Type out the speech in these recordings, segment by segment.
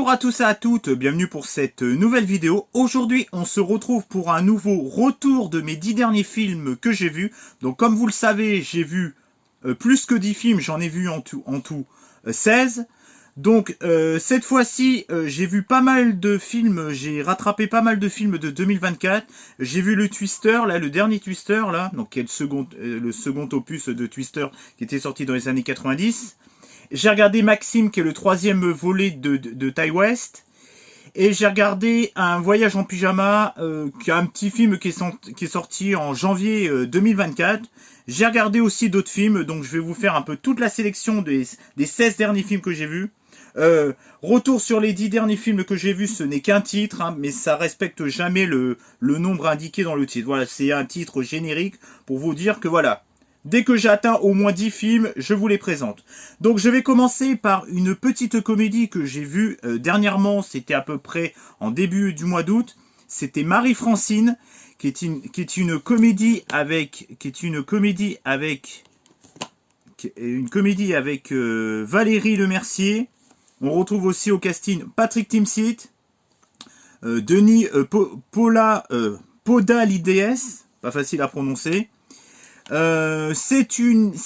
Bonjour à tous et à toutes, bienvenue pour cette nouvelle vidéo. Aujourd'hui, on se retrouve pour un nouveau retour de mes 10 derniers films que j'ai vus. Donc comme vous le savez, j'ai vu plus que 10 films, j'en ai vu en tout 16. Donc cette fois-ci, j'ai vu pas mal de films, j'ai rattrapé pas mal de films de 2024. J'ai vu le Twister, là, le dernier Twister, là, donc qui est le second opus de Twister qui était sorti dans les années 90. J'ai regardé Maxime, qui est le troisième volet de Ty West. Et j'ai regardé Un voyage en pyjama, qui est un petit film qui est sorti en janvier 2024. J'ai regardé aussi d'autres films, donc je vais vous faire un peu toute la sélection des 16 derniers films que j'ai vus. Retour sur les 10 derniers films que j'ai vus, ce n'est qu'un titre, hein, mais ça respecte jamais le nombre indiqué dans le titre. Voilà, c'est un titre générique pour vous dire que voilà, dès que j'atteins au moins 10 films, je vous les présente. Donc je vais commencer par une petite comédie que j'ai vue dernièrement, c'était à peu près en début du mois d'août. C'était Marie-Francine, qui est une comédie avec Valérie Lemercier. On retrouve aussi au casting Patrick Timsit, Denis Podalides, pas facile à prononcer. C'est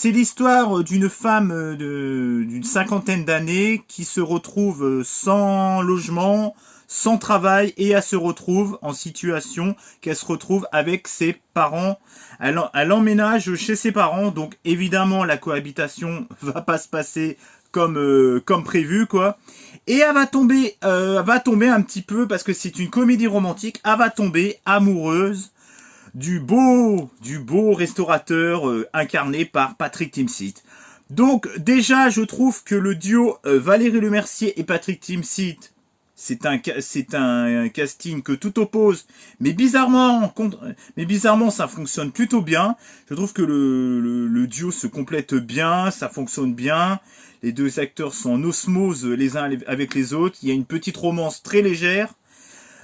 l'histoire d'une femme d'une cinquantaine d'années qui se retrouve sans logement, sans travail, et elle se retrouve en situation qu'elle se retrouve avec ses parents. Elle emménage chez ses parents, donc évidemment la cohabitation va pas se passer comme prévu, quoi. Et elle va tomber un petit peu, parce que c'est une comédie romantique, elle va tomber amoureuse du beau restaurateur incarné par Patrick Timsit. Donc déjà, je trouve que le duo Valérie Lemercier et Patrick Timsit, c'est un casting que tout oppose, mais bizarrement ça fonctionne plutôt bien. Je trouve que le duo se complète bien, ça fonctionne bien. Les deux acteurs sont en osmose les uns avec les autres. Il y a une petite romance très légère.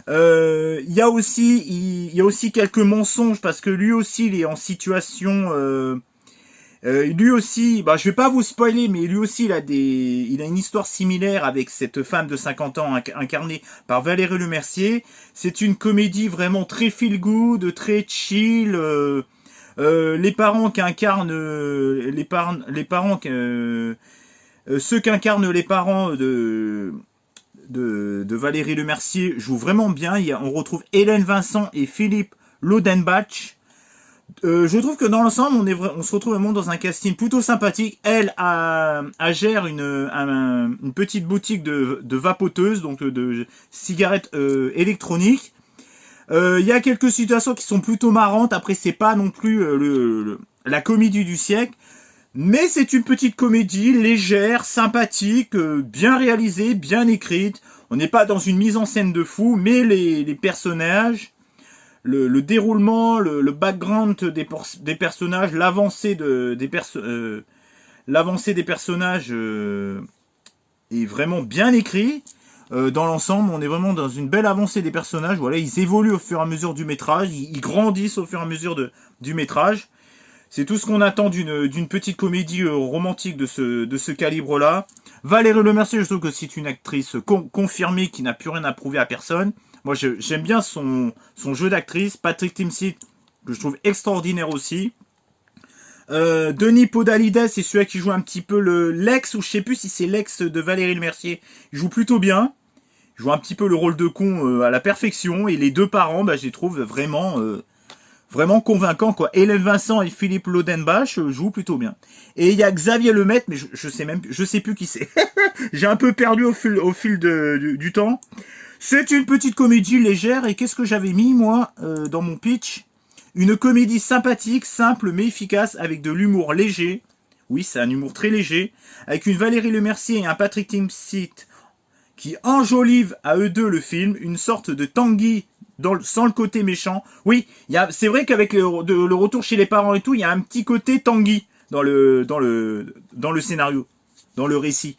Il y a aussi quelques mensonges, parce que lui aussi il est en situation lui aussi, je vais pas vous spoiler, mais lui aussi il a une histoire similaire avec cette femme de 50 ans incarnée par Valérie Lemercier. C'est une comédie vraiment très feel good, très chill. Les parents qui incarnent ceux qui incarnent les parents de Valérie Lemercier jouent vraiment bien. On retrouve Hélène Vincent et Philippe Lodenbach. Je trouve que dans l'ensemble, on se retrouve vraiment dans un casting plutôt sympathique. Elle gère une petite boutique de vapoteuses, donc de cigarettes électroniques. Il y a quelques situations qui sont plutôt marrantes. Après, c'est pas non plus la comédie du siècle. Mais c'est une petite comédie légère, sympathique, bien réalisée, bien écrite. On n'est pas dans une mise en scène de fou, mais les personnages, le déroulement, le background des personnages, l'avancée des personnages est vraiment bien écrit. Dans l'ensemble, on est vraiment dans une belle avancée des personnages. Voilà, ils évoluent au fur et à mesure du métrage, ils grandissent au fur et à mesure du métrage. C'est tout ce qu'on attend d'une petite comédie romantique de ce calibre-là. Valérie Lemercier, je trouve que c'est une actrice confirmée qui n'a plus rien à prouver à personne. Moi, j'aime bien son jeu d'actrice. Patrick Timsit, que je trouve extraordinaire aussi. Denis Podalides, c'est celui qui joue un petit peu l'ex, ou je sais plus si c'est l'ex de Valérie Lemercier. Il joue plutôt bien. Il joue un petit peu le rôle de con à la perfection. Et les deux parents, je les trouve vraiment convaincant, quoi. Hélène Vincent et Philippe Lodenbach jouent plutôt bien. Et il y a Xavier Lemaitre, mais je sais plus qui c'est. J'ai un peu perdu au fil du temps. C'est une petite comédie légère, et qu'est-ce que j'avais mis, moi, dans mon pitch? Une comédie sympathique, simple, mais efficace, avec de l'humour léger. Oui, c'est un humour très léger. Avec une Valérie Lemercier et un Patrick Timsit qui enjolivent à eux deux le film, une sorte de Tanguy sans le côté méchant. Oui, c'est vrai qu'avec le retour chez les parents et tout, il y a un petit côté Tanguy dans le scénario, dans le récit.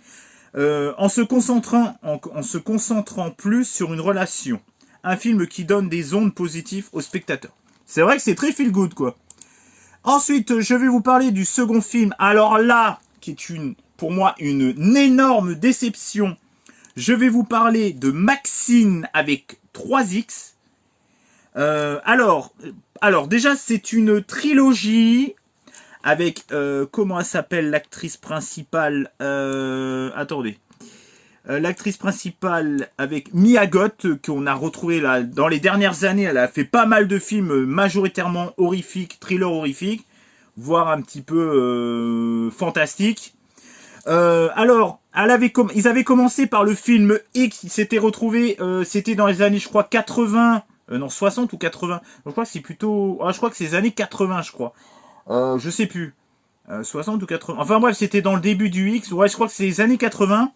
En se concentrant plus sur une relation. Un film qui donne des ondes positives aux spectateurs. C'est vrai que c'est très feel good, quoi. Ensuite, je vais vous parler du second film. Alors là, qui est pour moi une énorme déception je vais vous parler de Maxine avec 3X. Alors, déjà, c'est une trilogie avec, comment elle s'appelle, l'actrice principale, attendez. L'actrice principale avec Mia Goth, qu'on a retrouvé là dans les dernières années. Elle a fait pas mal de films majoritairement horrifiques, thrillers horrifiques, voire un petit peu fantastiques. Alors, ils avaient commencé par le film X, ils s'étaient retrouvés, c'était dans les années, je crois, 80, non, 60 ou 80. Je crois que c'est plutôt, je crois que c'est les années 80, je crois. Je sais plus. 60 ou 80. Enfin bref, c'était dans le début du X. Ouais, je crois que c'est les années 80.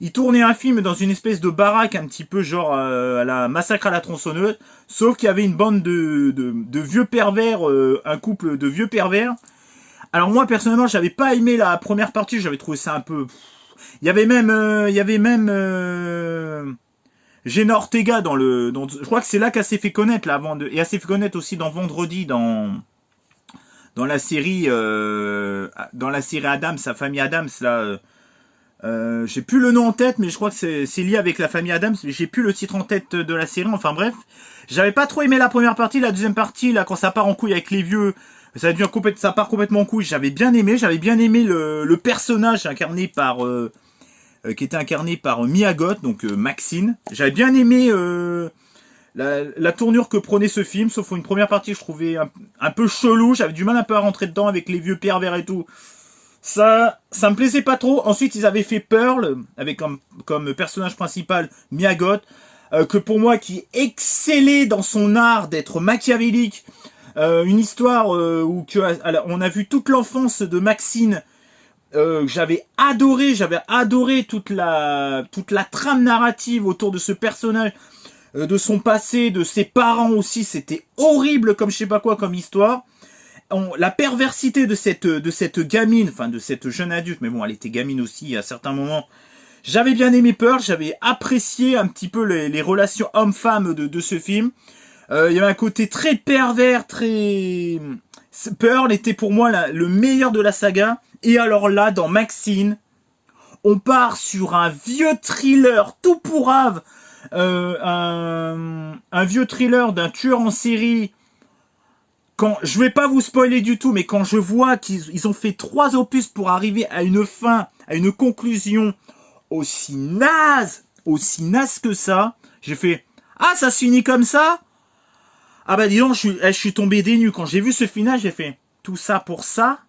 Ils tournaient un film dans une espèce de baraque un petit peu genre à la Massacre à la tronçonneuse. Sauf qu'il y avait une bande de vieux pervers, un couple de vieux pervers. Alors moi personnellement, j'avais pas aimé la première partie. J'avais trouvé ça un peu... Il y avait même Jenna Ortega dans le... je crois que c'est là qu'elle s'est fait connaître là, et elle s'est fait connaître aussi dans Vendredi, dans la série Adams, sa famille Adams là. J'ai plus le nom en tête, mais je crois que c'est lié avec la famille Adams. Mais j'ai plus le titre en tête de la série. Enfin bref, j'avais pas trop aimé la première partie. La deuxième partie, là, quand ça part en couille avec les vieux, ça part complètement en couille. J'avais bien aimé le personnage incarné par qui était incarné par Mia Goth, donc Maxine. J'avais bien aimé la tournure que prenait ce film, sauf une première partie que je trouvais un peu chelou. J'avais du mal un peu à rentrer dedans avec les vieux pervers et tout. Ça me plaisait pas trop. Ensuite, ils avaient fait Pearl, avec comme personnage principal Mia Goth, que pour moi, qui excellait dans son art d'être machiavélique. Une histoire où on a vu toute l'enfance de Maxine. J'avais adoré toute la trame narrative autour de ce personnage, de son passé, de ses parents aussi. C'était horrible comme je sais pas quoi comme histoire. La perversité de cette gamine, enfin de cette jeune adulte, mais bon, elle était gamine aussi à certains moments. J'avais bien aimé Pearl, j'avais apprécié un petit peu les relations hommes-femmes de ce film. Il y avait un côté très pervers, très... Pearl était pour moi le meilleur de la saga. Et alors là, dans Maxine, on part sur un vieux thriller tout pourrave, un vieux thriller d'un tueur en série. Je vais pas vous spoiler du tout, mais quand je vois qu'ils ont fait 3 opus pour arriver à une fin, à une conclusion aussi naze que ça, j'ai fait « Ah, ça se finit comme ça ?» Ah bah dis donc, je suis tombé des nues. Quand j'ai vu ce final, j'ai fait « Tout ça pour ça ?»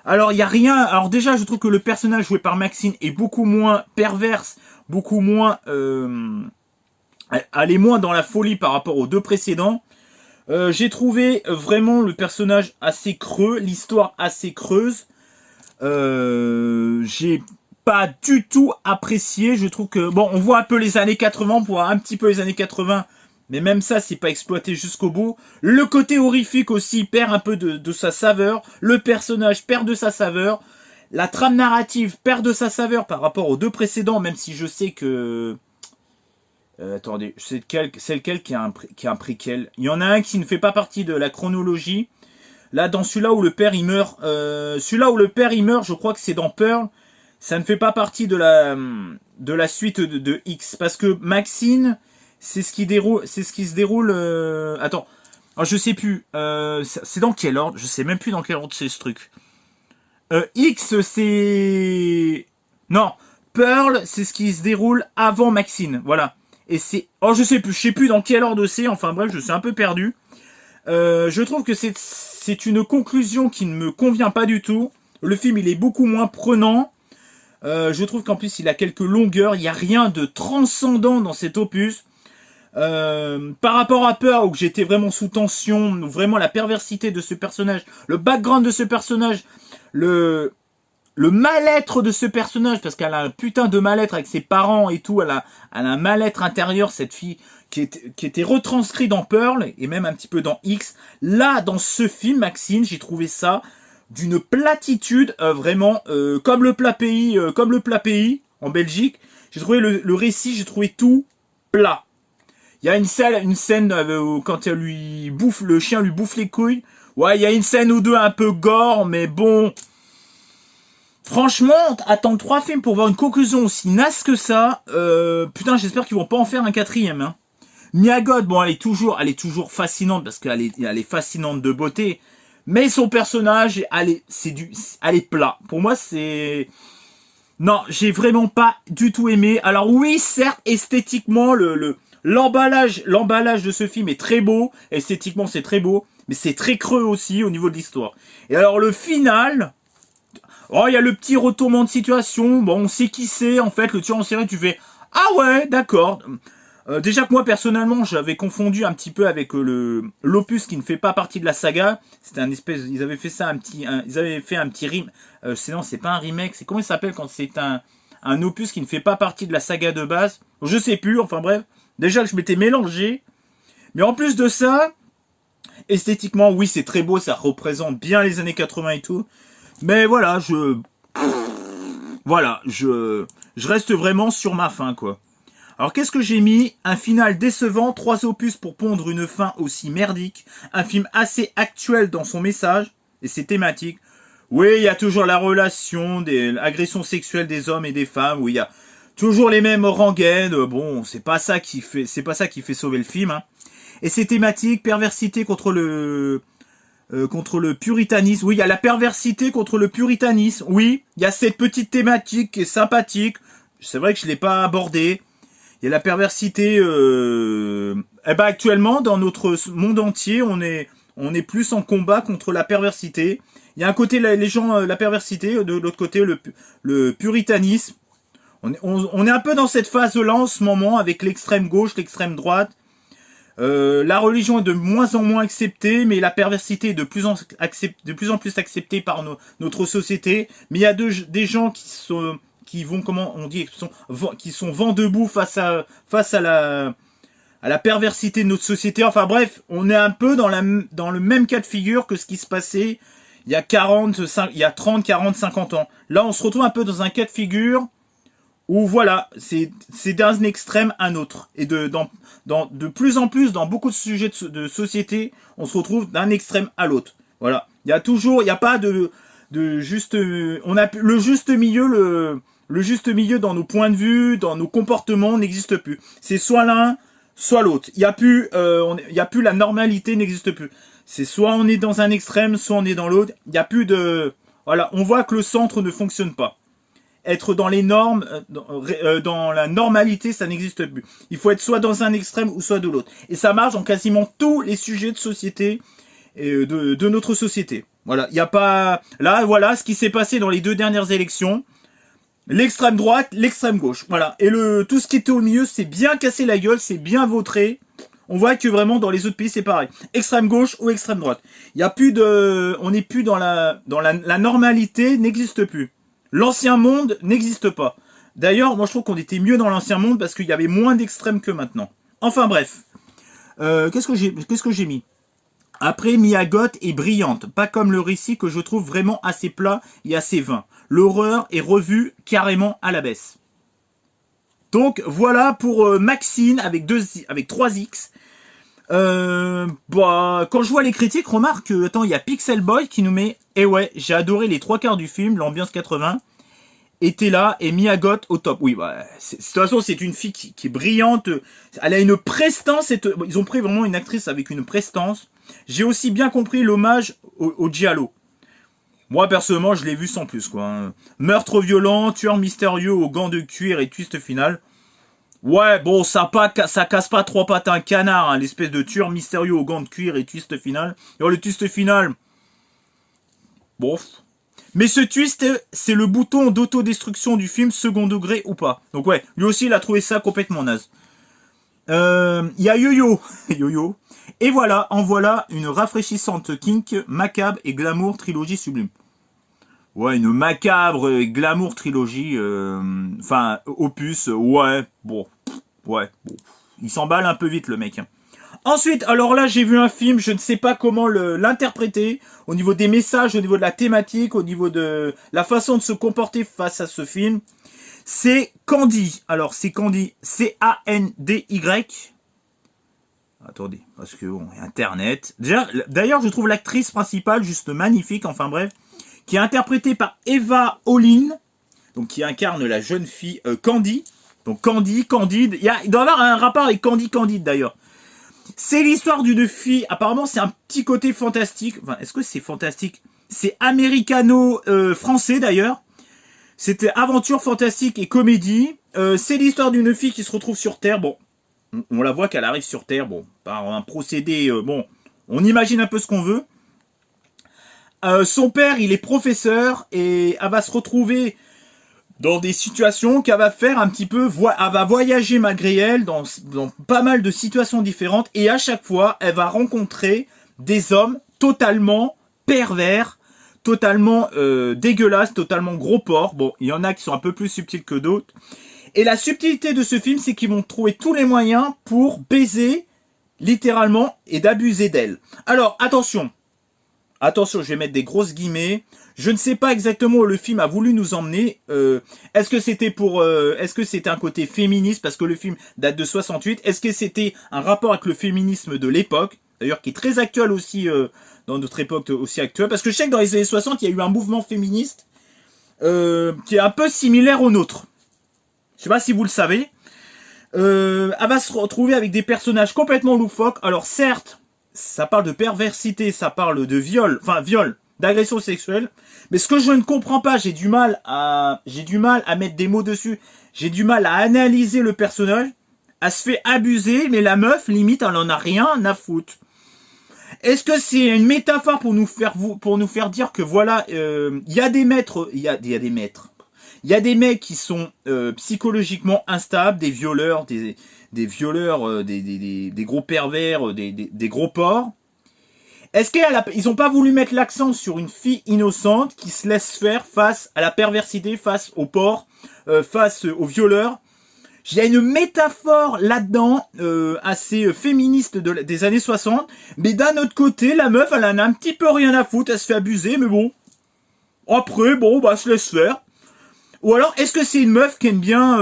Alors, il y a rien... Alors déjà, je trouve que le personnage joué par Maxine est beaucoup moins perverse, beaucoup moins... allait moins dans la folie par rapport aux 2 précédents. J'ai trouvé vraiment le personnage assez creux, l'histoire assez creuse. J'ai pas du tout apprécié. Je trouve que, bon, on voit un peu les années 80, on voit un petit peu les années 80, mais même ça, c'est pas exploité jusqu'au bout. Le côté horrifique aussi perd un peu de sa saveur. Le personnage perd de sa saveur. La trame narrative perd de sa saveur par rapport aux 2 précédents, même si je sais que... attendez, c'est lequel qui a un préquel. Il y en a un qui ne fait pas partie de la chronologie. Là, dans celui-là où le père il meurt, je crois que c'est dans Pearl. Ça ne fait pas partie de la suite de X, parce que Maxine, c'est ce qui se déroule. Attends, alors, je sais plus. C'est dans quel ordre? Je sais même plus dans quel ordre c'est ce truc. X, c'est non. Pearl, c'est ce qui se déroule avant Maxine. Voilà. Et c'est... Oh, je sais plus dans quel ordre c'est. Enfin bref, je suis un peu perdu. Je trouve que c'est une conclusion qui ne me convient pas du tout. Le film, il est beaucoup moins prenant. Je trouve qu'en plus, il a quelques longueurs. Il n'y a rien de transcendant dans cet opus. Par rapport à Pearl, où j'étais vraiment sous tension, où vraiment la perversité de ce personnage, le background de ce personnage, le mal-être de ce personnage, parce qu'elle a un putain de mal-être avec ses parents et tout, elle a un mal-être intérieur, cette fille, qui était retranscrit dans Pearl, et même un petit peu dans X. Là, dans ce film, Maxine, j'ai trouvé ça d'une platitude, vraiment, comme le plat pays, en Belgique. J'ai trouvé le récit, j'ai trouvé tout plat. Il y a une scène quand le chien lui bouffe les couilles. Ouais, il y a une scène ou deux un peu gore, mais bon... Franchement, attendre 3 films pour voir une conclusion aussi naze que ça, putain, j'espère qu'ils vont pas en faire un quatrième. Hein. Mia Goth, bon, elle est toujours fascinante parce qu'elle est fascinante de beauté, mais son personnage, elle est plat. Pour moi, c'est... Non, j'ai vraiment pas du tout aimé. Alors oui, certes, esthétiquement, l'emballage de ce film est très beau. Esthétiquement, c'est très beau, mais c'est très creux aussi au niveau de l'histoire. Et alors le final... Oh, il y a le petit retournement de situation. Bon, on sait qui c'est. En fait, le tueur en série, tu fais... Ah ouais, d'accord. Déjà que moi, personnellement, j'avais confondu un petit peu avec l'opus qui ne fait pas partie de la saga. C'était un espèce... Ils avaient fait ça ils avaient fait un petit non, c'est pas un remake. C'est comment il s'appelle quand c'est un opus qui ne fait pas partie de la saga de base. Je sais plus. Enfin bref. Déjà que je m'étais mélangé. Mais en plus de ça... Esthétiquement, oui, c'est très beau. Ça représente bien les années 80 et tout. Mais voilà, je reste vraiment sur ma fin, quoi. Alors, qu'est-ce que j'ai mis? Un final décevant, 3 opus pour pondre une fin aussi merdique, un film assez actuel dans son message et ses thématiques. Oui, il y a toujours la relation des agressions sexuelles des hommes et des femmes, où il y a toujours les mêmes rengaines. Bon, c'est pas ça qui fait sauver le film, hein. Et ses thématiques, perversité contre le puritanisme. Oui, il y a la perversité contre le puritanisme. Oui, il y a cette petite thématique qui est sympathique. C'est vrai que je l'ai pas abordée. Il y a la perversité. Actuellement, dans notre monde entier, on est plus en combat contre la perversité. Il y a un côté la perversité, de l'autre côté le puritanisme. On est un peu dans cette phase-là en ce moment avec l'extrême gauche, l'extrême droite. La religion est de moins en moins acceptée, mais la perversité est de plus en plus acceptée par notre société. Mais il y a des gens qui vont, comment on dit, qui sont vent debout face à la perversité de notre société. Enfin bref, on est un peu dans le même cas de figure que ce qui se passait il y a 30, 40, 50 ans. Là, on se retrouve un peu dans un cas de figure où voilà, c'est d'un extrême à un autre. Et de plus en plus, dans beaucoup de sujets de société, on se retrouve d'un extrême à l'autre. Voilà. Il y a pas de juste, on a le juste milieu, le juste milieu dans nos points de vue, dans nos comportements n'existe plus. C'est soit l'un, soit l'autre. Il y a plus, la normalité n'existe plus. C'est soit on est dans un extrême, soit on est dans l'autre. Il y a plus de, voilà, on voit que le centre ne fonctionne pas. Être dans les normes, dans la normalité, ça n'existe plus. Il faut être soit dans un extrême ou soit de l'autre. Et ça marche dans quasiment tous les sujets de société, et de notre société. Voilà, il n'y a pas... Là, voilà ce qui s'est passé dans les 2 dernières élections. L'extrême droite, l'extrême gauche. Voilà, et tout ce qui était au milieu, c'est bien cassé la gueule, c'est bien vautré. On voit que vraiment dans les autres pays, c'est pareil. Extrême gauche ou extrême droite. Il y a plus de... On n'est plus dans la normalité, n'existe plus. L'ancien monde n'existe pas. D'ailleurs, moi je trouve qu'on était mieux dans l'ancien monde parce qu'il y avait moins d'extrêmes que maintenant. Enfin bref. Qu'est-ce que j'ai mis? Après, Mia Goth est brillante. Pas comme le récit que je trouve vraiment assez plat et assez vain. L'horreur est revue carrément à la baisse. Donc voilà pour Maxine avec 3X. Quand je vois les critiques, remarque que, attends, il y a Pixel Boy qui nous met, ouais, j'ai adoré les 3/4 du film, l'ambiance 80, était là, et Mia Goth au top. Oui, de toute façon, c'est une fille qui est brillante, elle a une prestance, ils ont pris vraiment une actrice avec une prestance. J'ai aussi bien compris l'hommage au Giallo. Moi, personnellement, je l'ai vu sans plus, quoi. Meurtre violent, tueur mystérieux aux gants de cuir et twist final. Ouais, bon, ça casse pas 3 pattes à un canard, hein, l'espèce de tueur mystérieux aux gants de cuir et twist final. Alors, le twist final, bon. Mais ce twist, c'est le bouton d'autodestruction du film, second degré ou pas. Donc ouais, lui aussi, il a trouvé ça complètement naze. Il y a Yo-Yo. Yo-Yo. Et voilà, en voilà une rafraîchissante kink, macabre et glamour trilogie sublime. Ouais, une macabre glamour trilogie, enfin, opus, ouais, bon. Il s'emballe un peu vite, le mec. Ensuite, alors là, j'ai vu un film, je ne sais pas comment l'interpréter, au niveau des messages, au niveau de la thématique, au niveau de la façon de se comporter face à ce film. C'est Candy. Alors, c'est Candy, C-A-N-D-Y. Attendez, parce que bon, Internet. D'ailleurs, je trouve l'actrice principale juste magnifique, enfin bref, qui est interprétée par Eva Olin, donc qui incarne la jeune fille Candy. Donc Candy, Candide, il doit y avoir un rapport avec Candy, Candide d'ailleurs. C'est l'histoire d'une fille, apparemment c'est un petit côté fantastique, enfin est-ce que c'est fantastique? C'est américano-français d'ailleurs. C'était aventure, fantastique et comédie. C'est l'histoire d'une fille qui se retrouve sur Terre, bon, on la voit qu'elle arrive sur Terre, bon, par un procédé, bon, on imagine un peu ce qu'on veut. Son père, il est professeur et elle va se retrouver dans des situations qu'elle va faire un petit peu, elle va voyager malgré elle dans pas mal de situations différentes et à chaque fois, elle va rencontrer des hommes totalement pervers, totalement dégueulasses, totalement gros porcs. Bon, il y en a qui sont un peu plus subtils que d'autres. Et la subtilité de ce film, c'est qu'ils vont trouver tous les moyens pour baiser, littéralement, et d'abuser d'elle. Alors, attention, je vais mettre des grosses guillemets. Je ne sais pas exactement où le film a voulu nous emmener. Est-ce que c'était un côté féministe parce que le film date de 68? Est-ce que c'était un rapport avec le féminisme de l'époque, d'ailleurs qui est très actuel aussi dans notre époque aussi actuelle? Parce que je sais que dans les années 60, il y a eu un mouvement féministe qui est un peu similaire au nôtre. Je sais pas si vous le savez. Elle va se retrouver avec des personnages complètement loufoques. Alors certes, ça parle de perversité, ça parle de viol, d'agression sexuelle. Mais ce que je ne comprends pas, j'ai du mal à mettre des mots dessus. J'ai du mal à analyser le personnage. Elle se fait abuser, mais la meuf, limite, elle en a rien à foutre. Est-ce que c'est une métaphore pour nous faire dire que voilà, il y a des maîtres, il y a des maîtres. Il y a des mecs qui sont psychologiquement instables, des violeurs, des violeurs, des gros pervers, des gros porcs. Est-ce qu'ils n'ont pas voulu mettre l'accent sur une fille innocente qui se laisse faire face à la perversité, face aux porcs, face aux violeurs? Il y a une métaphore là-dedans, assez féministe des années 60, mais d'un autre côté, la meuf, elle en a un petit peu rien à foutre, elle se fait abuser, mais bon. Après, bon, bah, se laisse faire. Ou alors, est-ce que c'est une meuf qui aime bien,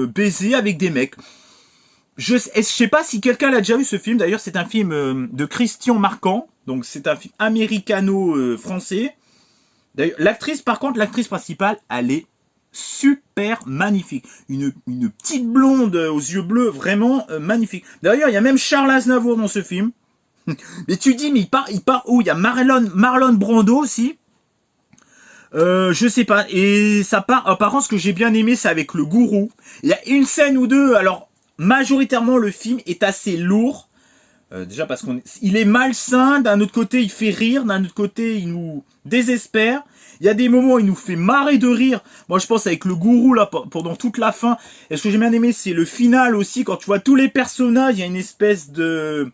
baiser avec des mecs? Je sais pas si quelqu'un l'a déjà vu ce film. D'ailleurs, c'est un film de Christian Marquand. Donc, c'est un film américano-français. D'ailleurs, l'actrice principale, elle est super magnifique. Une petite blonde aux yeux bleus, vraiment magnifique. D'ailleurs, il y a même Charles Aznavour dans ce film. Mais tu dis, mais il part où? Il y a Marlon Brando aussi. Je sais pas. Et ça part. Par contre, ce que j'ai bien aimé, c'est avec le gourou. Il y a une scène ou deux. Alors, majoritairement, le film est assez lourd. Déjà parce il est malsain. D'un autre côté, il fait rire. D'un autre côté, il nous désespère. Il y a des moments où il nous fait marrer de rire. Moi, je pense avec le gourou, là, pendant toute la fin. Et ce que j'ai bien aimé, c'est le final aussi. Quand tu vois tous les personnages, il y a une espèce de...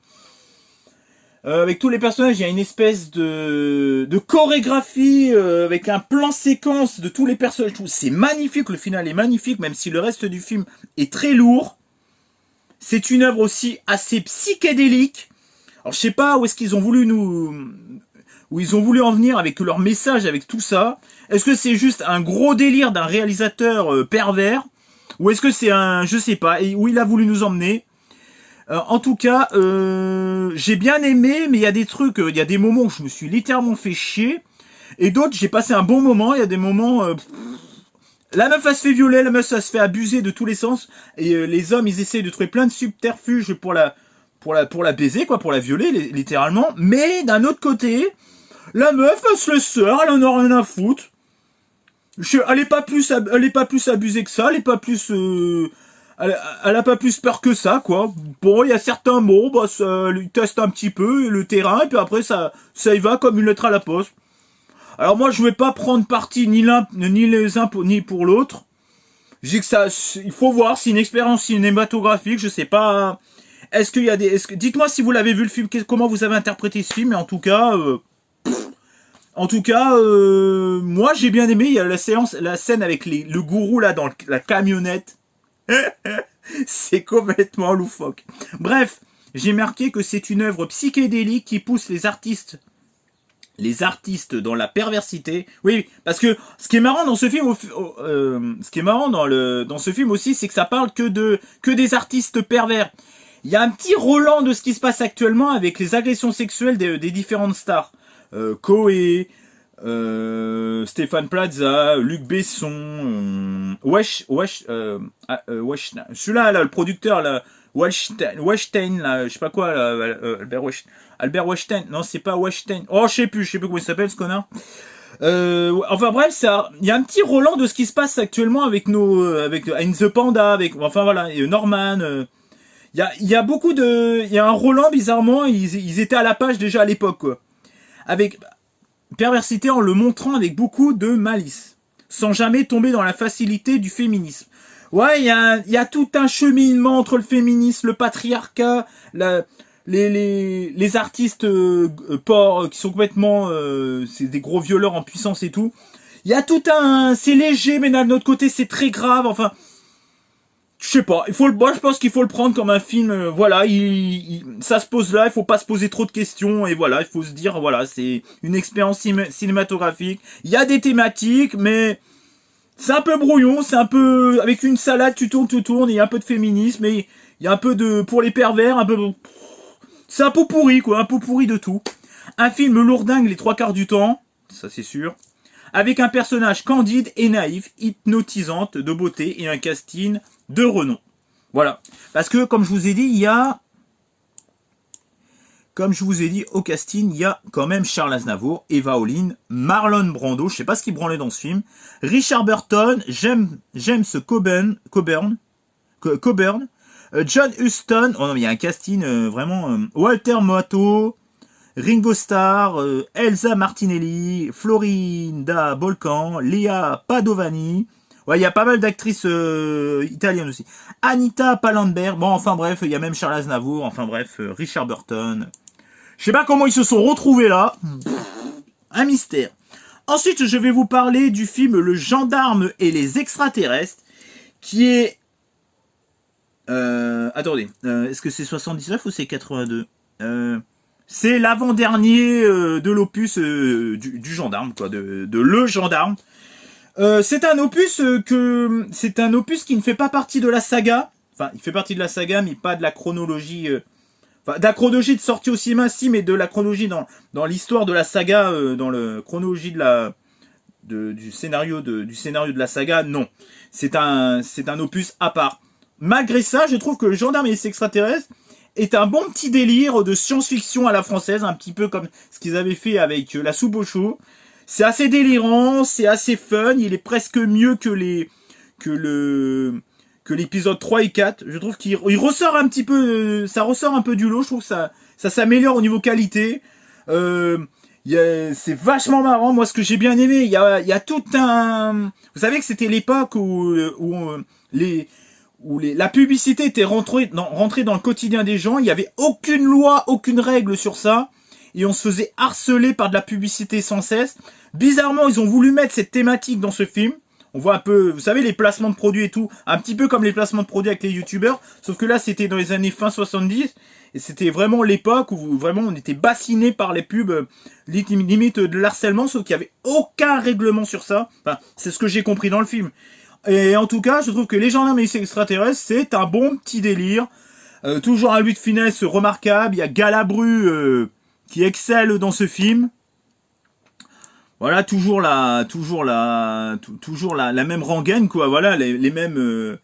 avec tous les personnages, il y a une espèce de chorégraphie avec un plan séquence de tous les personnages. C'est magnifique, le final est magnifique, même si le reste du film est très lourd. C'est une œuvre aussi assez psychédélique. Alors je sais pas où est-ce qu'ils ont voulu où ils ont voulu en venir avec leur message, avec tout ça. Est-ce que c'est juste un gros délire d'un réalisateur pervers, ou est-ce que c'est je sais pas, et où il a voulu nous emmener? En tout cas, j'ai bien aimé, mais il y a des trucs, il y a des moments où je me suis littéralement fait chier, et d'autres, j'ai passé un bon moment. Il y a des moments, la meuf, elle se fait violer, la meuf, elle se fait abuser de tous les sens, et les hommes, ils essayent de trouver plein de subterfuges pour la baiser, quoi, pour la violer, littéralement. Mais d'un autre côté, la meuf, elle se laisse faire, elle en a rien à foutre. Elle est pas plus abusée que ça, elle est pas plus... Elle a pas plus peur que ça, quoi. Bon, il y a certains mots, bah, ça lui teste un petit peu le terrain, et puis après, ça y va comme une lettre à la poste. Alors moi, je vais pas prendre parti ni les uns ni pour l'autre. Je dis que ça, il faut voir, c'est une expérience cinématographique, je sais pas. Est-ce qu'il y a dites-moi si vous l'avez vu le film, comment vous avez interprété ce film, mais en tout cas, moi, j'ai bien aimé. Il y a la scène avec le gourou, là, dans la camionnette. C'est complètement loufoque. Bref, j'ai marqué que c'est une œuvre psychédélique qui pousse les artistes dans la perversité. Oui, parce que ce qui est marrant dans ce film, dans ce film aussi, c'est que ça parle que des artistes pervers. Il y a un petit Roland de ce qui se passe actuellement avec les agressions sexuelles des différentes stars. Koé, Stéphane Plaza, Luc Besson, celui-là, là, le producteur, là, Weinstein, là, je sais pas quoi, là, Albert Weinstein, non, c'est pas Weinstein, oh, je sais plus comment il s'appelle, ce connard. Enfin bref, il y a un petit Roland de ce qui se passe actuellement avec avec In the Panda, enfin voilà, et Norman. Il y a beaucoup il y a un Roland bizarrement, ils étaient à la page déjà à l'époque quoi, avec perversité en le montrant avec beaucoup de malice, sans jamais tomber dans la facilité du féminisme. Ouais, il y a tout un cheminement entre le féminisme, le patriarcat, les artistes porcs qui sont complètement c'est des gros violeurs en puissance et tout. Il y a tout un c'est léger mais d'un autre côté c'est très grave. Enfin, je sais pas, moi je pense qu'il faut le prendre comme un film voilà, ça se pose là, il faut pas se poser trop de questions et voilà, il faut se dire voilà, c'est une expérience cinématographique. Il y a des thématiques mais c'est un peu brouillon, c'est un peu avec une salade, tu tournes, et il y a un peu de féminisme et il y a un peu de pour les pervers, un peu c'est un pot pourri, quoi, un pot pourri de tout. Un film lourdingue les 3/4 du temps, ça c'est sûr. Avec un personnage candide et naïf, hypnotisante, de beauté et un casting de renom. Voilà. Parce que, comme je vous ai dit, au casting, il y a quand même Charles Aznavour, Eva Olin, Marlon Brando, je sais pas ce qu'il branlait dans ce film, Richard Burton, James Coburn, John Huston, oh non, il y a un casting vraiment, Walter Matthau, Ringo Starr, Elsa Martinelli, Florinda Bolkan, Lea Padovani. Ouais, il y a pas mal d'actrices italiennes aussi. Anita Pallenberg, bon, enfin bref, il y a même Charles Aznavour, enfin bref, Richard Burton. Je sais pas comment ils se sont retrouvés là. Un mystère. Ensuite, je vais vous parler du film Le Gendarme et les extraterrestres, qui est... attendez, est-ce que c'est 79 ou c'est 82 c'est l'avant-dernier de l'opus du gendarme, quoi, de Le Gendarme. C'est un opus qui ne fait pas partie de la saga. Enfin, il fait partie de la saga, mais pas de la chronologie. Enfin, de la chronologie de sortie au cinéma, si, mais de la chronologie dans l'histoire de la saga, dans la chronologie du scénario de la saga, non. C'est un opus à part. Malgré ça, je trouve que Le Gendarme et les extraterrestres est un bon petit délire de science-fiction à la française, un petit peu comme ce qu'ils avaient fait avec La Soupe aux choux. C'est assez délirant, c'est assez fun, il est presque mieux que l'épisode 3 et 4. Je trouve qu'il ressort un petit peu, ça ressort un peu du lot, je trouve que ça s'améliore au niveau qualité. C'est vachement marrant, moi ce que j'ai bien aimé, il y a tout un... Vous savez que c'était l'époque où la publicité était rentrée dans le quotidien des gens, il n'y avait aucune loi, aucune règle sur ça, et on se faisait harceler par de la publicité sans cesse. Bizarrement, ils ont voulu mettre cette thématique dans ce film. On voit un peu, vous savez, les placements de produits et tout, un petit peu comme les placements de produits avec les youtubeurs, sauf que là, c'était dans les années fin 70, et c'était vraiment l'époque où vraiment on était bassiné par les pubs, limite de l'harcèlement, sauf qu'il n'y avait aucun règlement sur ça. Enfin, c'est ce que j'ai compris dans le film. Et en tout cas, je trouve que Les Gendarmes et les extraterrestres, c'est un bon petit délire. Toujours un lui de finesse remarquable. Il y a Galabru qui excelle dans ce film. Voilà, toujours la même rengaine, quoi. Voilà, les mêmes...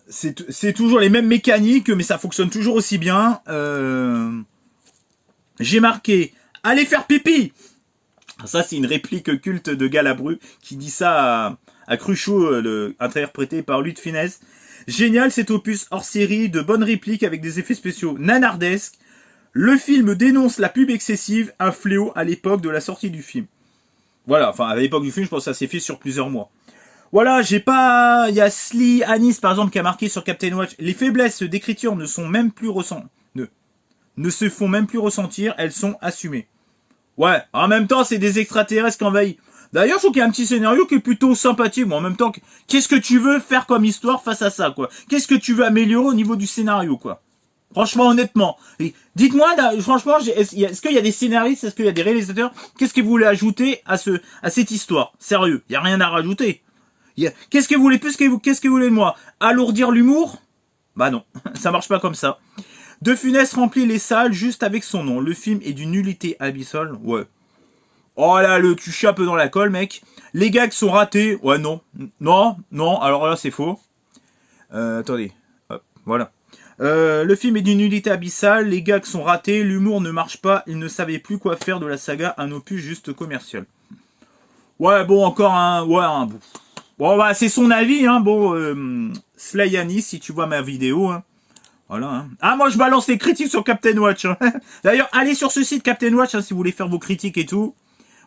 c'est toujours les mêmes mécaniques, mais ça fonctionne toujours aussi bien. J'ai marqué « Allez faire pipi !» Ça, c'est une réplique culte de Galabru qui dit ça à Cruchot, interprété par Louis de Funès. Génial cet opus hors série, de bonnes répliques avec des effets spéciaux nanardesques. Le film dénonce la pub excessive, un fléau à l'époque de la sortie du film. Voilà, enfin à l'époque du film, je pense que ça s'est fait sur plusieurs mois. Voilà, il y a Slee Anis par exemple qui a marqué sur Captain Watch, les faiblesses d'écriture ne se font même plus ressentir, elles sont assumées. Ouais, en même temps, c'est des extraterrestres qui envahissent. D'ailleurs, je trouve qu'il y a un petit scénario qui est plutôt sympathique. Bon, en même temps, qu'est-ce que tu veux faire comme histoire face à ça, quoi? Qu'est-ce que tu veux améliorer au niveau du scénario, quoi? Franchement, honnêtement. Dites-moi, franchement, est-ce qu'il y a des scénaristes, est-ce qu'il y a des réalisateurs, qu'est-ce que vous voulez ajouter à cette histoire? Sérieux, il y a rien à rajouter. Qu'est-ce que vous voulez de moi? Alourdir l'humour? Bah non, ça marche pas comme ça. De Funès remplit les salles juste avec son nom. Le film est d'une nullité abyssale. Ouais. Oh là, tu chapes dans la colle, mec. Les gags sont ratés. Ouais, non. Non, alors là, c'est faux. Attendez. Hop, voilà. Le film est d'une nullité abyssale. Les gags sont ratés. L'humour ne marche pas. Ils ne savaient plus quoi faire de la saga un opus juste commercial. Ouais, bon, encore un... Ouais, un... Bon, bah, c'est son avis, hein. Bon, Slayani, si tu vois ma vidéo, hein. Voilà, hein. Ah, moi, je balance les critiques sur Captain Watch, hein. D'ailleurs, allez sur ce site Captain Watch, hein, si vous voulez faire vos critiques et tout.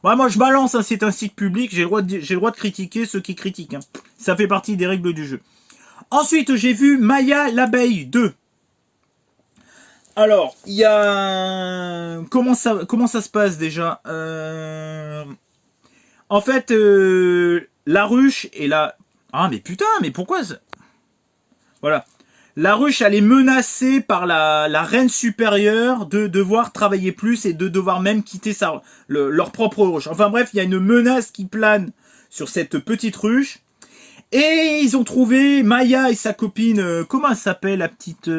Ouais, moi, je balance, hein, c'est un site public, j'ai le droit de critiquer ceux qui critiquent, hein. Ça fait partie des règles du jeu. Ensuite, j'ai vu Maya l'abeille 2. Alors, il y a... Comment ça se passe, déjà En fait, la ruche est là... Ah, mais putain, mais pourquoi ça... Voilà. La ruche, elle est menacée par la reine supérieure de devoir travailler plus et de devoir même quitter leur propre ruche. Enfin bref, il y a une menace qui plane sur cette petite ruche. Et ils ont trouvé Maya et sa copine... comment elle s'appelle, la petite...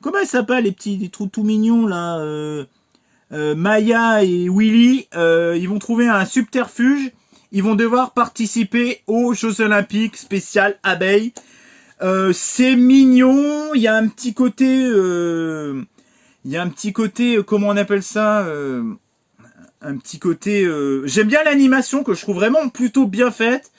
comment elle s'appelle, les petits des trous tout mignons, là Maya et Willy, ils vont trouver un subterfuge. Ils vont devoir participer aux Jeux Olympiques spécial abeilles. C'est mignon, il y a un petit côté, comment on appelle ça, un petit côté, j'aime bien l'animation que je trouve vraiment plutôt bien faite.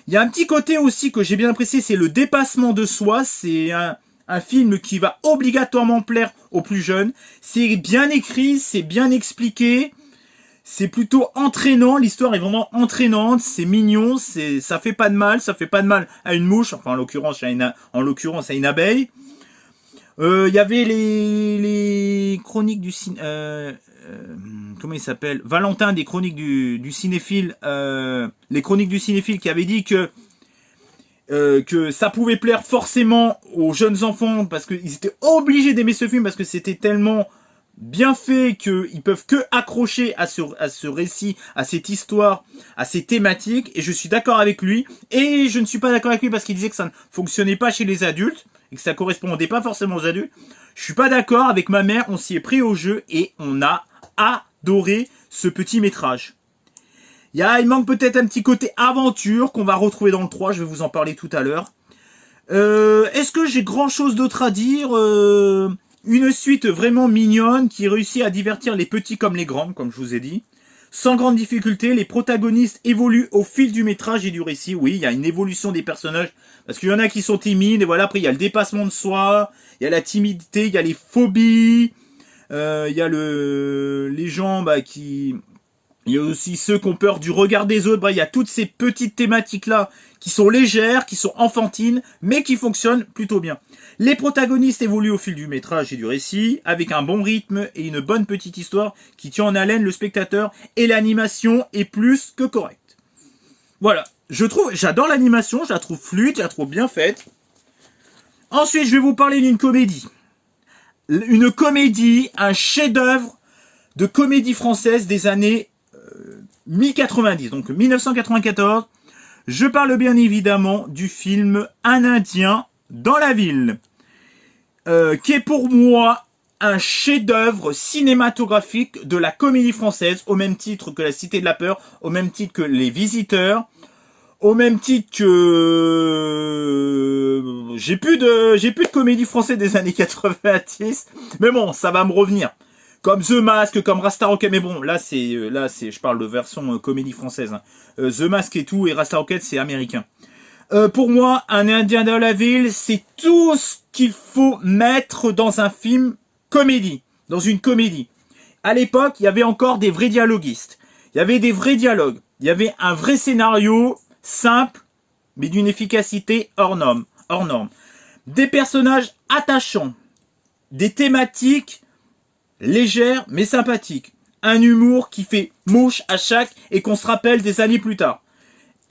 Il y a un petit côté aussi que j'ai bien apprécié, c'est le dépassement de soi. C'est un film qui va obligatoirement plaire aux plus jeunes. C'est bien écrit, c'est bien expliqué. C'est plutôt entraînant, l'histoire est vraiment entraînante, c'est mignon, ça fait pas de mal, à une mouche, enfin en l'occurrence à une abeille. Il y avait les chroniques du comment il s'appelle, Valentin des chroniques du cinéphile, les chroniques du cinéphile qui avait dit que ça pouvait plaire forcément aux jeunes enfants parce qu'ils étaient obligés d'aimer ce film parce que c'était tellement bien fait qu'ils peuvent que accrocher à ce récit, à cette histoire, à ces thématiques, et je suis d'accord avec lui, et je ne suis pas d'accord avec lui parce qu'il disait que ça ne fonctionnait pas chez les adultes, et que ça correspondait pas forcément aux adultes. Je suis pas d'accord, avec ma mère, on s'y est pris au jeu, et on a adoré ce petit métrage. Il manque peut-être un petit côté aventure qu'on va retrouver dans le 3, je vais vous en parler tout à l'heure. Est-ce que j'ai grand chose d'autre à dire Une suite vraiment mignonne qui réussit à divertir les petits comme les grands, comme je vous ai dit. Sans grande difficulté, les protagonistes évoluent au fil du métrage et du récit. Oui, il y a une évolution des personnages, parce qu'il y en a qui sont timides, et voilà, après il y a le dépassement de soi, il y a la timidité, il y a les phobies, il y a les gens qui... Il y a aussi ceux qui ont peur du regard des autres. Bref, il y a toutes ces petites thématiques-là qui sont légères, qui sont enfantines, mais qui fonctionnent plutôt bien. Les protagonistes évoluent au fil du métrage et du récit, avec un bon rythme et une bonne petite histoire qui tient en haleine le spectateur, et l'animation est plus que correcte. Voilà, j'adore l'animation, je la trouve fluide, je la trouve bien faite. Ensuite, je vais vous parler d'une comédie. Une comédie, un chef-d'œuvre de comédie française des années 1090, donc 1994. Je parle bien évidemment du film Un Indien dans la ville, qui est pour moi un chef-d'œuvre cinématographique de la comédie française, au même titre que La Cité de la Peur, au même titre que Les Visiteurs, au même titre que j'ai plus de comédie française des années 90, mais bon, ça va me revenir. Comme The Mask, comme Rasta Rocket, mais bon, là c'est, je parle de version comédie française. Hein. The Mask et tout, et Rasta Rocket, c'est américain. Pour moi, Un Indien dans la ville, c'est tout ce qu'il faut mettre dans un film comédie, dans une comédie. À l'époque, il y avait encore des vrais dialoguistes. Il y avait des vrais dialogues. Il y avait un vrai scénario, simple, mais d'une efficacité hors norme. Des personnages attachants. Des thématiques légère mais sympathique. Un humour qui fait mouche à chaque et qu'on se rappelle des années plus tard.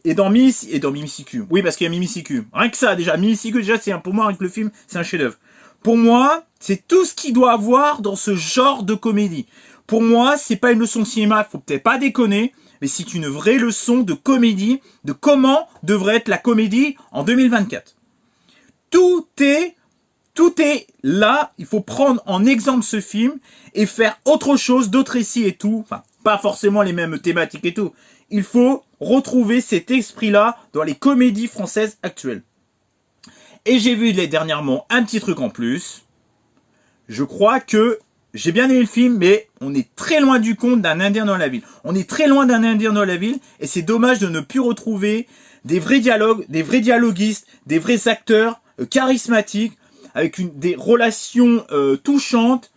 Et dans Mimicicu. Oui, parce qu'il y a Mimicicu. Rien que ça, déjà. Mimicicu, déjà, pour moi, avec le film, c'est un chef-d'œuvre. Pour moi, c'est tout ce qu'il doit avoir dans ce genre de comédie. Pour moi, c'est pas une leçon de cinéma, faut peut-être pas déconner, mais c'est une vraie leçon de comédie, de comment devrait être la comédie en 2024. Tout Tout est là, il faut prendre en exemple ce film et faire autre chose, d'autres récits et tout. Enfin, pas forcément les mêmes thématiques et tout. Il faut retrouver cet esprit-là dans les comédies françaises actuelles. Et j'ai vu dernièrement un petit truc en plus. Je crois que j'ai bien aimé le film, mais on est très loin du compte d'un Indien dans la ville. On est très loin d'un Indien dans la ville, et c'est dommage de ne plus retrouver des vrais dialogues, des vrais dialoguistes, des vrais acteurs charismatiques, avec des relations touchantes,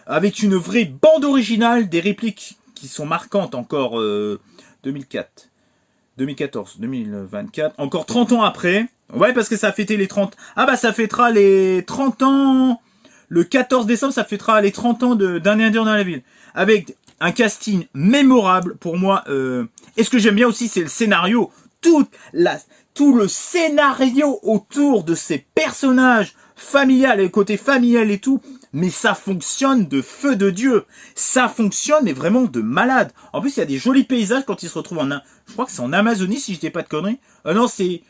avec une vraie bande originale, des répliques qui sont marquantes encore 2004, 2014, 2024, encore 30 ans après. Ouais, parce que ça a fêté les 30... Ah bah ça fêtera les 30 ans... Le 14 décembre, ça fêtera les 30 ans d'un Indien dans la ville. Avec un casting mémorable pour moi. Et ce que j'aime bien aussi, c'est le scénario. Tout le scénario autour de ces personnages familial, le côté familial et tout. Mais ça fonctionne de feu de Dieu. Ça fonctionne, mais vraiment de malade. En plus, il y a des jolis paysages quand ils se retrouvent je crois que c'est en Amazonie, si je dis pas de conneries. Non, c'est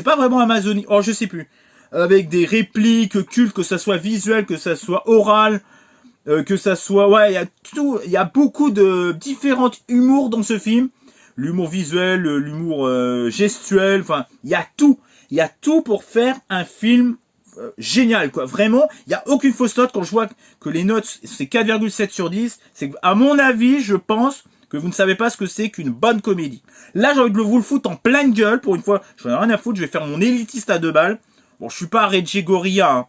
pas vraiment Amazonie. Oh, je sais plus. Avec des répliques cultes, que ça soit visuel, que ça soit oral, que ça soit... Ouais, il y a beaucoup de différents humours dans ce film. L'humour visuel, l'humour gestuel, enfin, il y a tout. Il y a tout pour faire un film génial, quoi. Vraiment, il n'y a aucune fausse note. Quand je vois que les notes, c'est 4,7 sur 10, c'est que, à mon avis, je pense que vous ne savez pas ce que c'est qu'une bonne comédie. Là, j'ai envie de vous le foutre en pleine gueule. Pour une fois, j'en ai rien à foutre, je vais faire mon élitiste à 2 balles. Bon, je suis pas Reggie Gorilla, hein.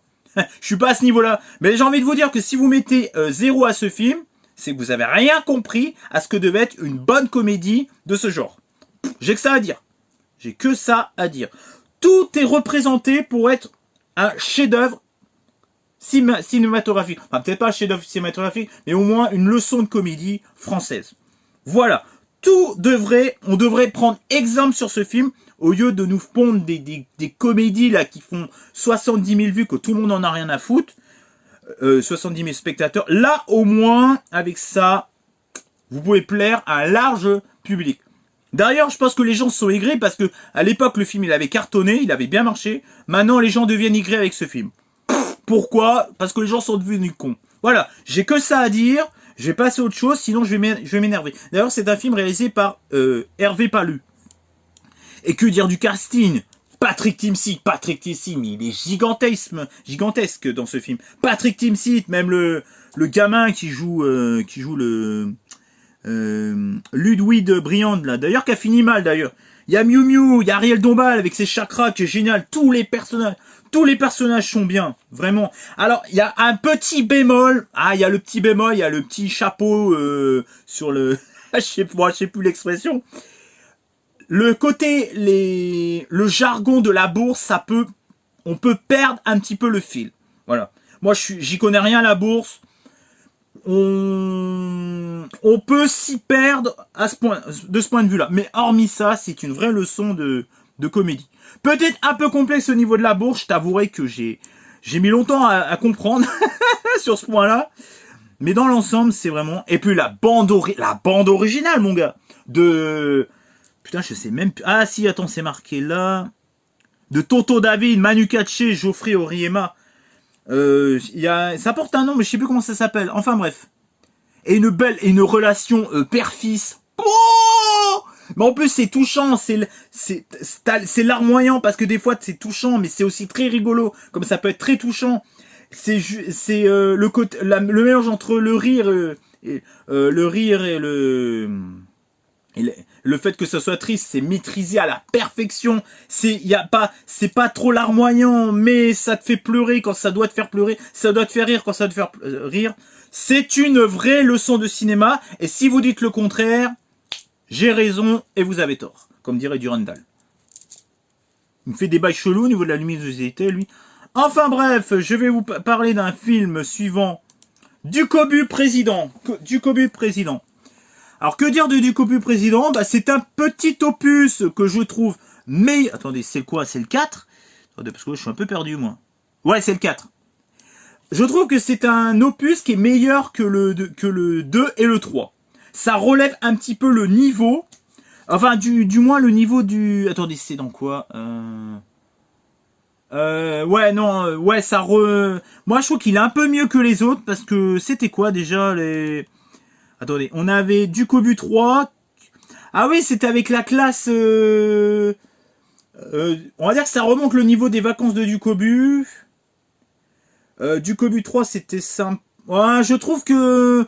Je suis pas à ce niveau-là. Mais j'ai envie de vous dire que si vous mettez 0 à ce film, c'est que vous avez rien compris à ce que devait être une bonne comédie de ce genre. J'ai que ça à dire. J'ai que ça à dire. Tout est représenté pour être un chef-d'œuvre cinématographique. Enfin, peut-être pas un chef-d'œuvre cinématographique, mais au moins une leçon de comédie française. Voilà. On devrait prendre exemple sur ce film. Au lieu de nous pondre des comédies là qui font 70 000 vues, que tout le monde en a rien à foutre, 70 000 spectateurs, là au moins, avec ça, vous pouvez plaire à un large public. D'ailleurs, je pense que les gens sont aigris parce que à l'époque, le film il avait cartonné, il avait bien marché. Maintenant, les gens deviennent aigris avec ce film. Pourquoi? Parce que les gens sont devenus cons. Voilà, j'ai que ça à dire. Je vais passer à autre chose, sinon je vais m'énerver. D'ailleurs, c'est un film réalisé par Hervé Palu. Et que dire du casting? Patrick Timsit, mais il est gigantesque dans ce film. Patrick Timsit, même le gamin qui joue le Ludwig de Briand, là. D'ailleurs, qui a fini mal, d'ailleurs. Il y a Miu Miu, il y a Ariel Dombal avec ses chakras, qui est génial. Tous les personnages sont bien, vraiment. Alors, il y a un petit bémol. Ah, il y a le petit bémol, il y a le petit chapeau sur le... je sais plus l'expression. Le côté, le jargon de la bourse, on peut perdre un petit peu le fil. Voilà. Moi, j'y connais rien à la bourse. On peut s'y perdre de ce point de vue-là. Mais hormis ça, c'est une vraie leçon de comédie. Peut-être un peu complexe au niveau de la bourse. Je t'avouerai que j'ai mis longtemps à comprendre sur ce point-là. Mais dans l'ensemble, c'est vraiment... Et puis la bande originale, mon gars, Putain, je sais même plus. Ah si, attends, c'est marqué là. De Tonton David, Manu Katché, Geoffrey Auriemma. Ça porte un nom, mais je sais plus comment ça s'appelle. Enfin bref. Et une relation père-fils. Oh, mais en plus, c'est touchant. C'est larmoyant parce que des fois, c'est touchant, mais c'est aussi très rigolo. Comme ça peut être très touchant. C'est le mélange entre le rire et le fait que ça soit triste, c'est maîtrisé à la perfection. C'est pas trop larmoyant, mais ça te fait pleurer quand ça doit te faire pleurer. Ça doit te faire rire quand ça doit te faire rire. C'est une vraie leçon de cinéma. Et si vous dites le contraire, j'ai raison et vous avez tort. Comme dirait Durandal. Il me fait des bails chelous au niveau de la luminosité, lui. Enfin bref, je vais vous parler d'un film suivant. Ducobu Président. Alors, que dire de Ducobu Président? Bah, c'est un petit opus que je trouve... Mais... Attendez, c'est quoi? C'est le 4? Attendez, parce que je suis un peu perdu, moi. Ouais, c'est le 4. Je trouve que c'est un opus qui est meilleur que le 2 et le 3. Ça relève un petit peu le niveau. Enfin, du moins le niveau du... Attendez, c'est dans quoi Ouais, non, ouais, moi, je trouve qu'il est un peu mieux que les autres, parce que c'était quoi, déjà, les... Attendez, on avait du Kobu 3. Ah oui, c'était avec la classe... on va dire que ça remonte le niveau des vacances de Ducobu. Ducobu 3, c'était simple. Ouais, je trouve que...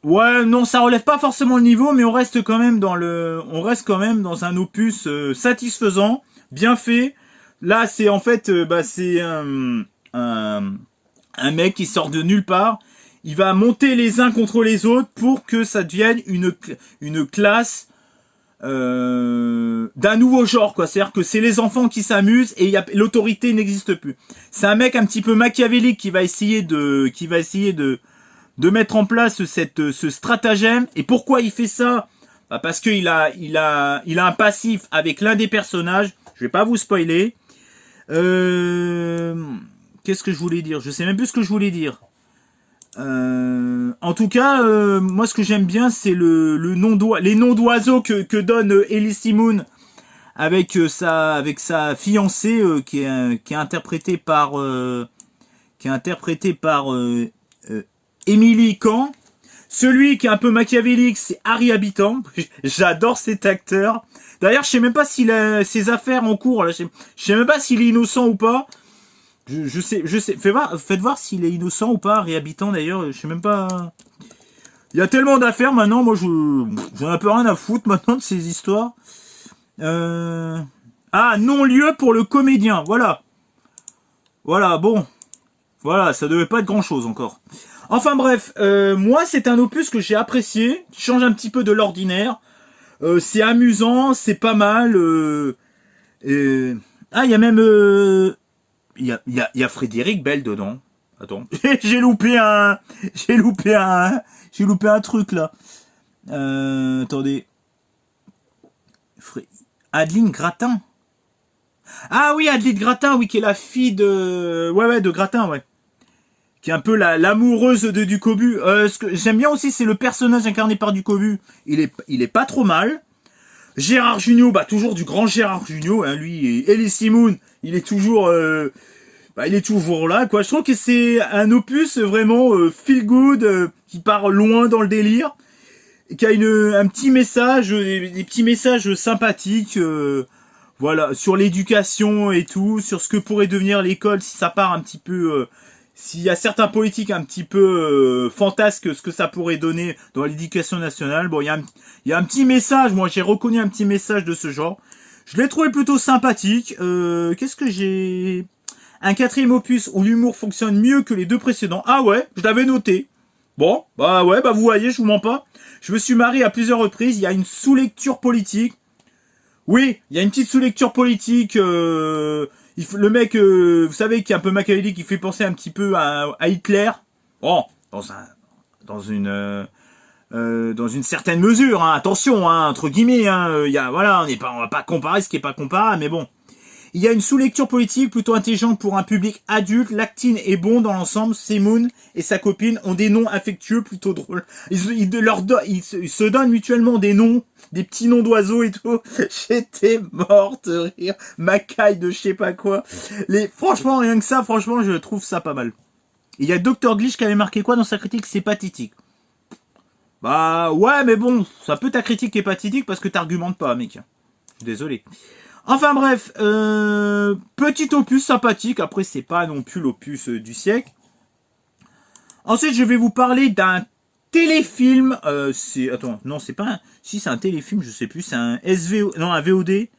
Ouais, non, ça relève pas forcément le niveau, mais on reste quand même dans un opus satisfaisant, bien fait. Là, c'est en fait, c'est un, un mec qui sort de nulle part. Il va monter les uns contre les autres pour que ça devienne une classe d'un nouveau genre, quoi. C'est-à-dire que c'est les enfants qui s'amusent et l'autorité n'existe plus. C'est un mec un petit peu machiavélique qui va essayer de mettre en place ce stratagème. Et pourquoi il fait ça? Bah parce qu'il il a un passif avec l'un des personnages. Je vais pas vous spoiler. Qu'est-ce que je voulais dire? Je sais même plus ce que je voulais dire. En tout cas, moi ce que j'aime bien, c'est les noms d'oiseaux que donne Ellie Moon avec sa fiancée qui est interprétée par Emily Kahn. Celui qui est un peu machiavélique, c'est Harry Habitant. J'adore cet acteur. D'ailleurs, je sais même pas s'il a ses affaires en cours. Là. Je sais même pas s'il est innocent ou pas. Je sais. Faites voir s'il est innocent ou pas, Harry Habitant d'ailleurs. Je sais même pas. Il y a tellement d'affaires maintenant. Moi, j'en ai un peu rien à foutre maintenant de ces histoires. Ah, non-lieu pour le comédien. Voilà. Voilà, bon. Voilà, ça devait pas être grand-chose encore. Enfin bref, moi c'est un opus que j'ai apprécié, qui change un petit peu de l'ordinaire. C'est amusant, c'est pas mal. Ah, il y a même... il y a Frédéric Bell dedans. Attends, j'ai loupé un truc là. Attendez. Adeline Gratin. Ah oui, Adeline Gratin, oui, qui est la fille de... Ouais, de Gratin, ouais. Qui est un peu l'amoureuse de Ducobu. Ce que j'aime bien aussi, c'est le personnage incarné par Ducobu. Il est pas trop mal. Gérard Jugnot, toujours du grand Gérard Jugnot, hein, lui. Et Ellie Moon, il est toujours là, quoi. Je trouve que c'est un opus vraiment feel good, qui part loin dans le délire, qui a un petit message, des petits messages sympathiques, voilà, sur l'éducation et tout, sur ce que pourrait devenir l'école si ça part un petit peu... S'il y a certains politiques un petit peu fantasques, ce que ça pourrait donner dans l'éducation nationale, bon, il y a un petit message, moi j'ai reconnu un petit message de ce genre. Je l'ai trouvé plutôt sympathique. Qu'est-ce que j'ai... Un quatrième opus où l'humour fonctionne mieux que les deux précédents. Ah ouais, je l'avais noté. Bon, vous voyez, je vous mens pas. Je me suis marré à plusieurs reprises, il y a une sous-lecture politique. Oui, il y a une petite sous-lecture politique... le mec, vous savez, qui est un peu machiavélique, qui fait penser un petit peu à Hitler. Bon, dans une certaine mesure, hein, attention, hein, entre guillemets, hein, voilà, on va pas comparer ce qui est pas comparable, mais bon. Il y a une sous-lecture politique plutôt intelligente pour un public adulte. L'acting est bon dans l'ensemble. Moon et sa copine ont des noms affectueux plutôt drôles. Ils se donnent mutuellement des noms, des petits noms d'oiseaux et tout. J'étais morte de rire. Macaille de je sais pas quoi. Franchement, rien que ça, franchement, je trouve ça pas mal. Il y a Dr Glitch qui avait marqué quoi dans sa critique? C'est pathétique. Bah ouais, mais bon, ça peut ta critique est pathétique parce que t'argumentes pas, mec. Je suis désolé. Enfin bref, petit opus sympathique. Après, c'est pas non plus l'opus du siècle. Ensuite, je vais vous parler d'un téléfilm. Attends, non, c'est pas un... Si, c'est un téléfilm, je sais plus. C'est un un VOD.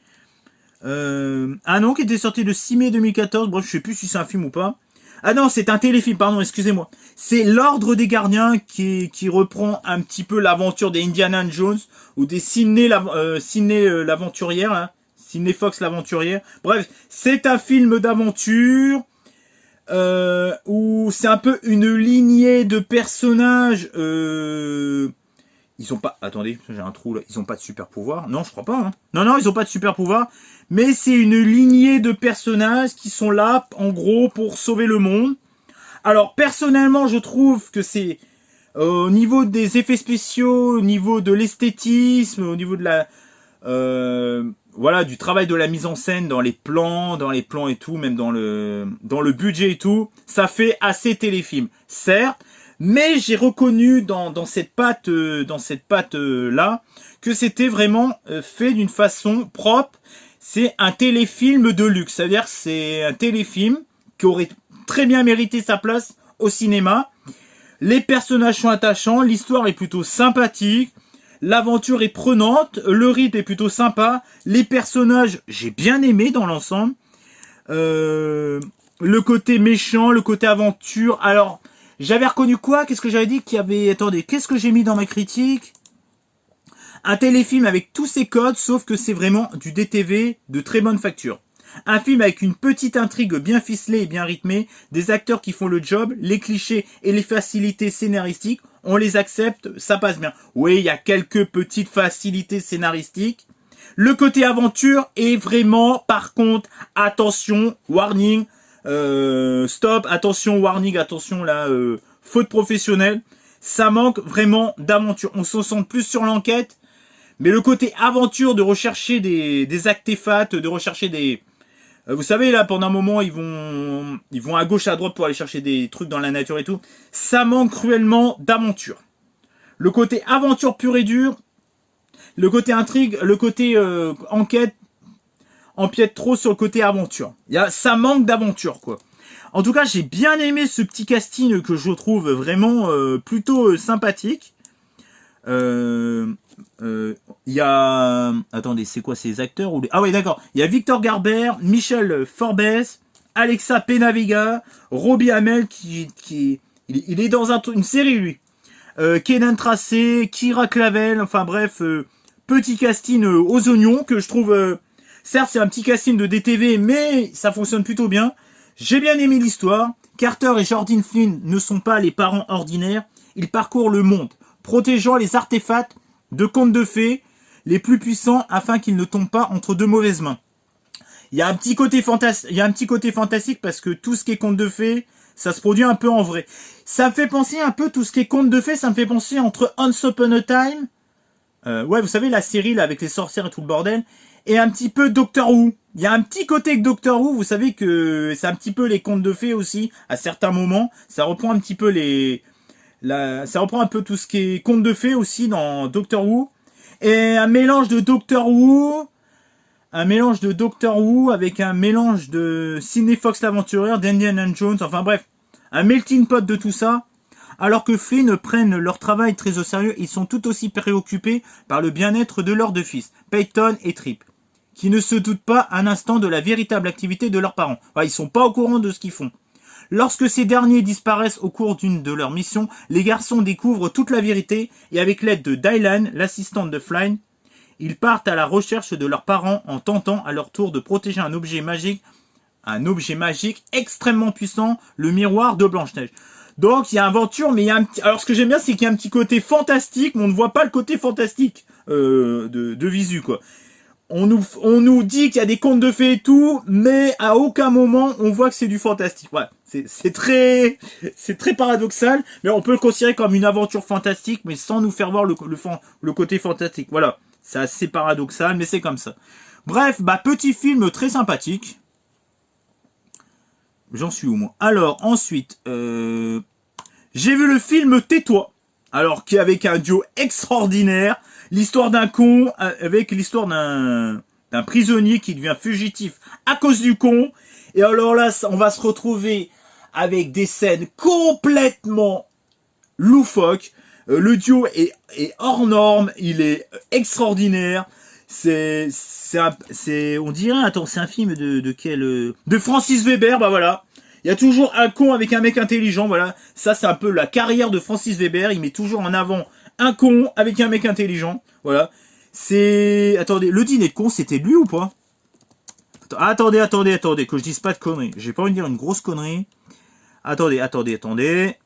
Qui était sorti le 6 mai 2014. Bref, je sais plus si c'est un film ou pas. Ah non, c'est un téléfilm, pardon, excusez-moi. C'est l'Ordre des Gardiens qui reprend un petit peu l'aventure des Indiana Jones ou des Sydney l'aventurière, hein. Sydney Fox l'aventurière. Bref, c'est un film d'aventure où c'est un peu une lignée de personnages. Ils ont pas... Attendez, j'ai un trou là. Ils ont pas de super pouvoir. Non, je crois pas. Hein. Non, ils ont pas de super pouvoir. Mais c'est une lignée de personnages qui sont là, en gros, pour sauver le monde. Alors, personnellement, je trouve que c'est... au niveau des effets spéciaux, au niveau de l'esthétisme, au niveau de la... voilà, du travail de la mise en scène dans les plans et tout, même dans le budget et tout, ça fait assez téléfilm, certes, mais j'ai reconnu dans cette patte là que c'était vraiment fait d'une façon propre. C'est un téléfilm de luxe, c'est-à-dire que c'est un téléfilm qui aurait très bien mérité sa place au cinéma. Les personnages sont attachants, l'histoire est plutôt sympathique, l'aventure est prenante, le rythme est plutôt sympa, les personnages, j'ai bien aimé dans l'ensemble. Le côté méchant, le côté aventure. Alors, j'avais reconnu quoi? Qu'est-ce que j'avais dit qu'il y avait... Attendez, qu'est-ce que j'ai mis dans ma critique? Un téléfilm avec tous ses codes, sauf que c'est vraiment du DTV de très bonne facture. Un film avec une petite intrigue bien ficelée et bien rythmée, des acteurs qui font le job, les clichés et les facilités scénaristiques, on les accepte, ça passe bien. Oui, il y a quelques petites facilités scénaristiques. Le côté aventure est vraiment, par contre, attention, warning, stop, attention, warning, attention, là, faute professionnelle. Ça manque vraiment d'aventure. On se sent plus sur l'enquête, mais le côté aventure de rechercher des artefacts, de rechercher des... Vous savez, là, pendant un moment, ils vont à gauche, à droite pour aller chercher des trucs dans la nature et tout. Ça manque cruellement d'aventure. Le côté aventure pure et dure, le côté intrigue, le côté enquête, empiète trop sur le côté aventure. Ça manque d'aventure, quoi. En tout cas, j'ai bien aimé ce petit casting que je trouve vraiment plutôt sympathique. Il y a... Attendez, c'est quoi ces acteurs ou les... Ah oui, d'accord. Il y a Victor Garber, Michel Forbes, Alexa Penavega, Robbie Amell il est dans une série, lui. Kenan Tracé, Kira Clavel, enfin bref, petit casting aux oignons que je trouve... certes, c'est un petit casting de DTV, mais ça fonctionne plutôt bien. J'ai bien aimé l'histoire. Carter et Jordan Flynn ne sont pas les parents ordinaires. Ils parcourent le monde, protégeant les artefacts de contes de fées les plus puissants afin qu'ils ne tombent pas entre de mauvaises mains. Il y a un petit côté fantastique parce que tout ce qui est contes de fées, ça se produit un peu en vrai. Ça me fait penser un peu, tout ce qui est contes de fées, ça me fait penser entre Once Upon a Time, ouais, vous savez, la série là avec les sorcières et tout le bordel, et un petit peu Doctor Who. Il y a un petit côté que Doctor Who, vous savez que c'est un petit peu les contes de fées aussi, à certains moments. Ça reprend un petit peu ça reprend un peu tout ce qui est contes de fées aussi dans Doctor Who. Et un mélange de Doctor Who avec un mélange de Sidney Fox l'aventurière, d'Indiana Jones, enfin bref, un melting pot de tout ça. Alors que Flynn prennent leur travail très au sérieux, ils sont tout aussi préoccupés par le bien-être de leurs deux fils, Peyton et Trip, qui ne se doutent pas un instant de la véritable activité de leurs parents. Enfin, ils sont pas au courant de ce qu'ils font. Lorsque ces derniers disparaissent au cours d'une de leurs missions, les garçons découvrent toute la vérité et avec l'aide de Dylan, l'assistante de Flynn, ils partent à la recherche de leurs parents en tentant à leur tour de protéger un objet magique extrêmement puissant, le miroir de Blanche-Neige. Donc il y a aventure, mais il y a un petit... Alors ce que j'aime bien, c'est qu'il y a un petit côté fantastique, mais on ne voit pas le côté fantastique de visu, quoi. On nous dit qu'il y a des contes de fées et tout, mais à aucun moment on voit que c'est du fantastique. Ouais, c'est très paradoxal, mais on peut le considérer comme une aventure fantastique, mais sans nous faire voir le côté fantastique. Voilà, c'est assez paradoxal, mais c'est comme ça. Bref, petit film très sympathique. J'en suis où, moi? Alors, ensuite, j'ai vu le film Tais-toi. Alors, qui est avec un duo extraordinaire. L'histoire d'un con, avec l'histoire d'un prisonnier qui devient fugitif à cause du con. Et alors là, on va se retrouver avec des scènes complètement loufoques. Le duo est hors norme, il est extraordinaire. On dirait, attends, c'est un film de quel... de Francis Weber, bah voilà. Il y a toujours un con avec un mec intelligent, voilà. Ça, c'est un peu la carrière de Francis Weber. Il met toujours en avant un con avec un mec intelligent, voilà. Attendez, le dîner de con, c'était lui ou pas? Attendez, que je dise pas de conneries. J'ai pas envie de dire une grosse connerie. Attendez.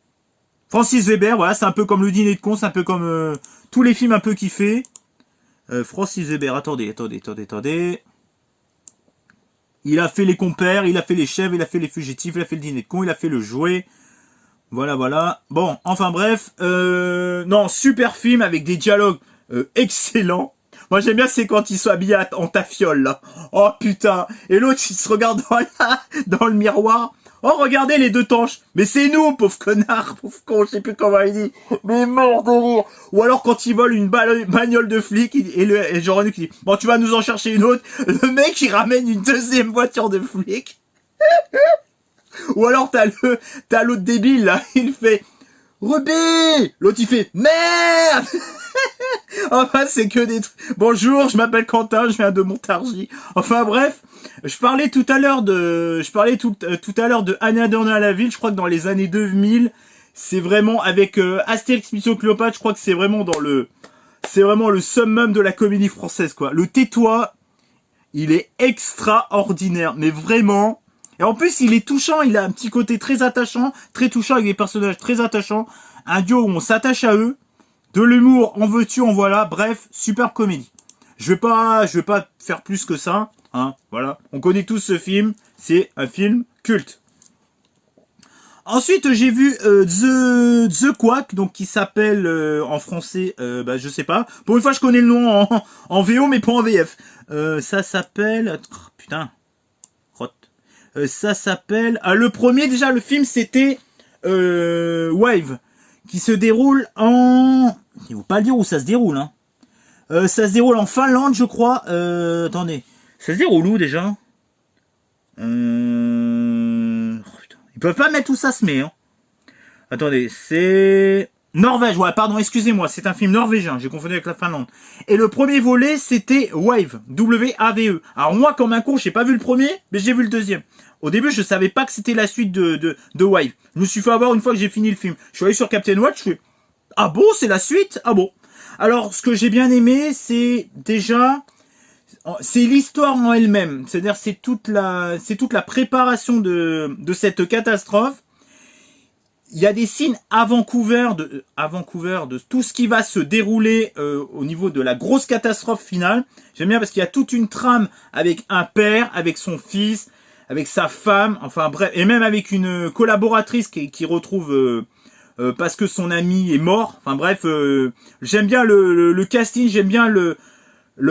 Francis Weber, voilà, c'est un peu comme le dîner de con, c'est un peu comme tous les films un peu qu'il fait. Francis Weber, attendez. Il a fait les compères, il a fait les chèvres, il a fait les fugitifs, il a fait le dîner de con, il a fait le jouet. Voilà. Bon, enfin bref. Non, super film avec des dialogues excellents. Moi j'aime bien, c'est quand ils sont habillés en tafiole, là. Oh putain. Et l'autre, il se regarde dans le miroir. Oh, regardez les deux tanches. Mais c'est nous, pauvre connard, pauvre con, je sais plus comment il dit. Mais mort de rire. Ou alors quand ils volent une bagnole de flic, et Jean-Reno qui dit, bon, tu vas nous en chercher une autre. Le mec, il ramène une deuxième voiture de flic. Ou alors t'as l'autre débile, là, il fait, Rebé! L'autre, il fait, merde! Enfin, c'est que des trucs. Bonjour, je m'appelle Quentin, je viens de Montargis. Enfin, bref. Je parlais tout à l'heure de Anna Dorna à la ville. Je crois que dans les années 2000, c'est vraiment avec Astérix Mission Cléopâtre. Je crois que c'est vraiment le summum de la comédie française, quoi. Le tais-toi, il est extraordinaire, mais vraiment. Et en plus, il est touchant. Il a un petit côté très attachant, très touchant avec des personnages très attachants. Un duo où on s'attache à eux. De l'humour, en veux-tu, en voilà. Bref, super comédie. Je vais pas faire plus que ça. Hein, voilà. On connaît tous ce film. C'est un film culte. Ensuite, j'ai vu The Quack, donc qui s'appelle en français, je sais pas. Pour une fois, je connais le nom en VO, mais pas en VF. Ça s'appelle... Oh, putain. Ça s'appelle... le premier, déjà, le film, c'était Wave, qui se déroule en... Il ne faut pas le dire où ça se déroule, hein. Ça se déroule en Finlande, je crois. Attendez. Ça se déroule où, déjà putain. Ils peuvent pas mettre où ça se met, hein. Attendez, c'est... Norvège, ouais, pardon, excusez-moi. C'est un film norvégien, j'ai confondu avec la Finlande. Et le premier volet, c'était Wave. W-A-V-E. Alors moi, comme un con, j'ai pas vu le premier, mais j'ai vu le deuxième. Au début, je savais pas que c'était la suite de Wave. Je me suis fait avoir une fois que j'ai fini le film. Je suis allé sur Captain Watch, je fais... Ah bon, c'est la suite? Ah bon. Alors, ce que j'ai bien aimé, c'est déjà... C'est l'histoire en elle-même. C'est-à-dire, c'est toute la préparation de cette catastrophe. Il y a des signes avant-couvert de tout ce qui va se dérouler au niveau de la grosse catastrophe finale. J'aime bien parce qu'il y a toute une trame avec un père, avec son fils, avec sa femme, enfin bref, et même avec une collaboratrice qui retrouve... parce que son ami est mort. Enfin bref, j'aime bien le casting, j'aime bien le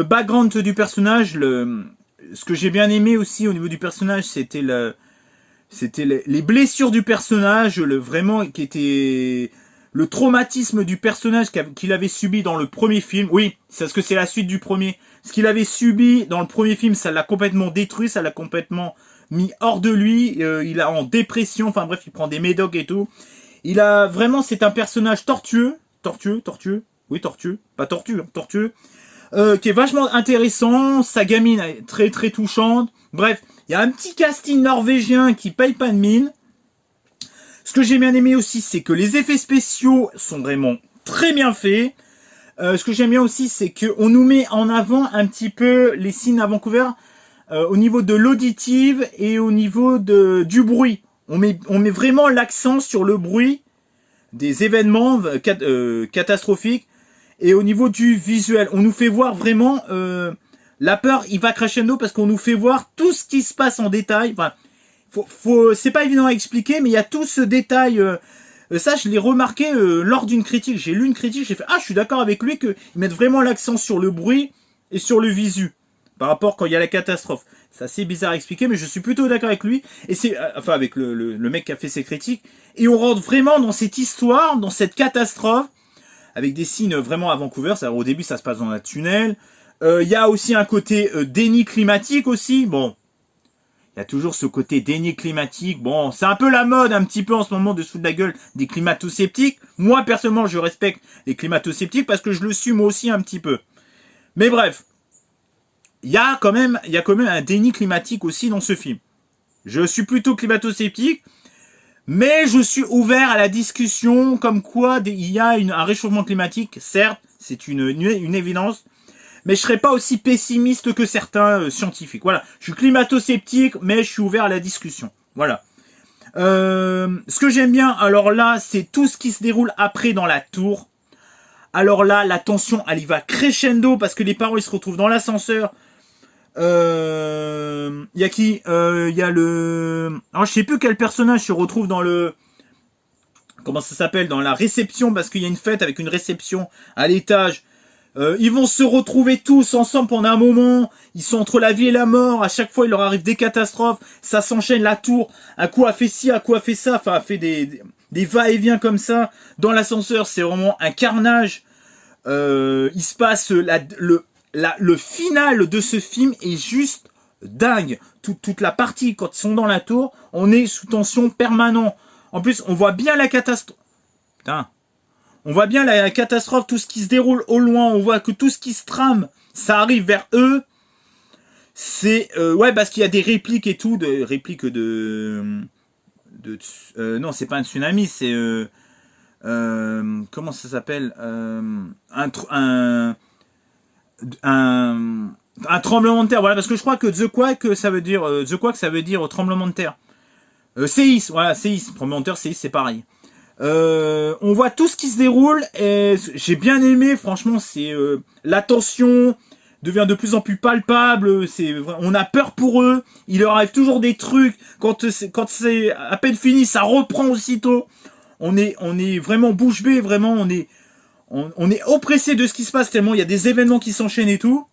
background du personnage. Ce que j'ai bien aimé aussi au niveau du personnage, c'était les blessures du personnage, vraiment qui était le traumatisme du personnage qu'il avait subi dans le premier film. Oui, c'est parce que c'est la suite du premier. Ce qu'il avait subi dans le premier film, ça l'a complètement détruit, ça l'a complètement mis hors de lui. Il est en dépression. Enfin bref, il prend des médocs et tout. Il a vraiment, c'est un personnage tortueux, oui tortueux, pas tortue, hein, tortueux, qui est vachement intéressant. Sa gamine est très très touchante. Bref, il y a un petit casting norvégien qui paye pas de mine. Ce que j'ai bien aimé aussi, c'est que les effets spéciaux sont vraiment très bien faits. Ce que j'aime bien aussi, c'est qu'on nous met en avant un petit peu les signes avant-couvert au niveau de l'auditive et au niveau du bruit. On met vraiment l'accent sur le bruit des événements catastrophiques et au niveau du visuel. On nous fait voir vraiment... la peur, il va crescendo parce qu'on nous fait voir tout ce qui se passe en détail. Enfin, c'est pas évident à expliquer, mais il y a tout ce détail. Ça, je l'ai remarqué lors d'une critique. J'ai lu une critique, j'ai fait « Ah, je suis d'accord avec lui qu'ils mettent vraiment l'accent sur le bruit et sur le visu. » Par rapport quand il y a la catastrophe. C'est assez bizarre à expliquer, mais je suis plutôt d'accord avec lui. Et c'est, enfin, avec le mec qui a fait ses critiques. Et on rentre vraiment dans cette histoire, dans cette catastrophe, avec des signes vraiment à Vancouver. C'est-à-dire, au début, ça se passe dans un tunnel. Il y a aussi un côté déni climatique aussi. Bon, il y a toujours ce côté déni climatique. Bon, c'est un peu la mode, un petit peu en ce moment, de se foutre de la gueule des climato-sceptiques. Moi, personnellement, je respecte les climato-sceptiques parce que je le suis moi aussi un petit peu. Mais bref. Il y a quand même un déni climatique aussi dans ce film. Je suis plutôt climato-sceptique, mais je suis ouvert à la discussion comme quoi il y a un réchauffement climatique. Certes, c'est une évidence, mais je serais pas aussi pessimiste que certains scientifiques. Voilà, je suis climato-sceptique, mais je suis ouvert à la discussion. Voilà. Ce que j'aime bien, alors là, c'est tout ce qui se déroule après dans la tour. Alors là, la tension, elle y va crescendo parce que les parents, ils se retrouvent dans l'ascenseur. Y a qui y a le... Alors, je sais plus quel personnage se retrouve dans le... Comment ça s'appelle? Dans la réception, parce qu'il y a une fête avec une réception à l'étage. Ils vont se retrouver tous ensemble pendant un moment. Ils sont entre la vie et la mort. À chaque fois, il leur arrive des catastrophes. Ça s'enchaîne, la tour. Un coup a fait ci, un coup a fait ça. Enfin, a fait des va-et-vient comme ça. Dans l'ascenseur, c'est vraiment un carnage. Il se passe le final de ce film est juste dingue. Toute la partie, quand ils sont dans la tour, on est sous tension permanente. En plus, on voit bien la catastrophe. Putain. On voit bien la catastrophe, tout ce qui se déroule au loin. On voit que tout ce qui se trame, ça arrive vers eux. C'est ouais, parce qu'il y a des répliques et tout, de répliques non, c'est pas un tsunami, c'est comment ça s'appelle, un tremblement de terre. Voilà, parce que je crois que The Quake, ça veut dire tremblement de terre. Séisme, voilà, séisme, tremblement de terre, séisme, c'est pareil. On voit tout ce qui se déroule et j'ai bien aimé, franchement, c'est la tension devient de plus en plus palpable, on a peur pour eux, il leur arrive toujours des trucs, quand c'est à peine fini, ça reprend aussitôt. On est vraiment bouche bée, vraiment on est oppressé de ce qui se passe tellement il y a des événements qui s'enchaînent et tout.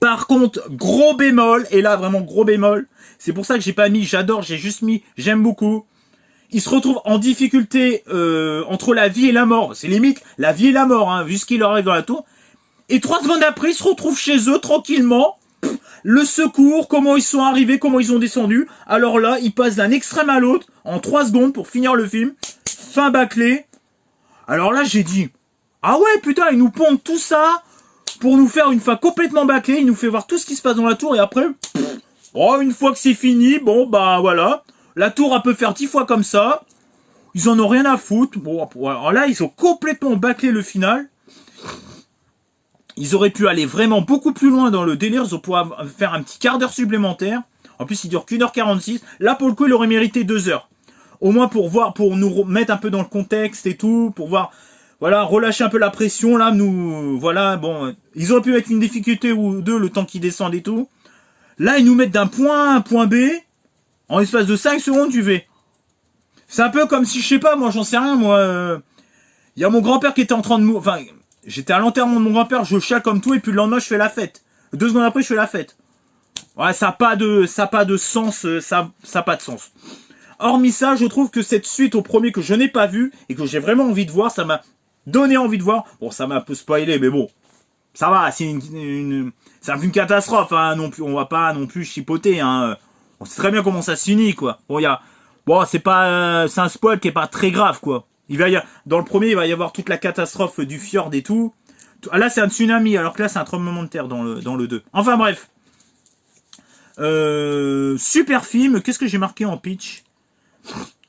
Par contre, gros bémol, et là vraiment gros bémol, c'est pour ça que j'ai pas mis j'adore, j'ai juste mis j'aime beaucoup. Il se retrouve en difficulté entre la vie et la mort. C'est limite la vie et la mort, hein, vu ce qui leur arrive dans la tour. Et 3 secondes après, ils se retrouvent chez eux tranquillement. Le secours, comment ils sont arrivés, comment ils ont descendu. Alors là, ils passent d'un extrême à l'autre en 3 secondes pour finir le film. Fin bâclé. Alors là, j'ai dit, ah ouais, putain, ils nous pondent tout ça pour nous faire une fin complètement bâclée. Ils nous fait voir tout ce qui se passe dans la tour et après, une fois que c'est fini, bon, bah voilà. La tour, elle peut faire 10 fois comme ça. Ils en ont rien à foutre. Bon, alors là, ils ont complètement bâclé le final. Ils auraient pu aller vraiment beaucoup plus loin dans le délire. Ils auraient pu faire un petit quart d'heure supplémentaire. En plus, il dure qu'1h46. Là, pour le coup, il aurait mérité 2 heures. Au moins pour voir, pour nous mettre un peu dans le contexte et tout. Pour voir, voilà, relâcher un peu la pression. Là, voilà, bon. Ils auraient pu mettre une difficulté ou deux le temps qu'ils descendent et tout. Là, ils nous mettent d'un point A à un point B. En l'espace de 5 secondes, tu fais. C'est un peu comme si, je sais pas, moi, j'en sais rien, moi. Il y a mon grand-père qui était en train de mourir. Enfin, j'étais à l'enterrement de mon grand-père, je chiale comme tout, et puis le lendemain, je fais la fête. 2 secondes après, je fais la fête. Ouais, ça n'a pas de sens, ça a pas de sens. Hormis ça, je trouve que cette suite au premier que je n'ai pas vu, et que j'ai vraiment envie de voir, ça m'a donné envie de voir. Bon, ça m'a un peu spoilé, mais bon. Ça va, c'est une catastrophe, hein, non plus, on va pas non plus chipoter, hein. On sait très bien comment ça s'unit, quoi. Bon, c'est un spoil qui est pas très grave, quoi. Dans le premier, il va y avoir toute la catastrophe du fjord et tout. Là, c'est un tsunami, alors que là, c'est un tremblement de terre dans le 2. Enfin, bref. Super film. Qu'est-ce que j'ai marqué en pitch?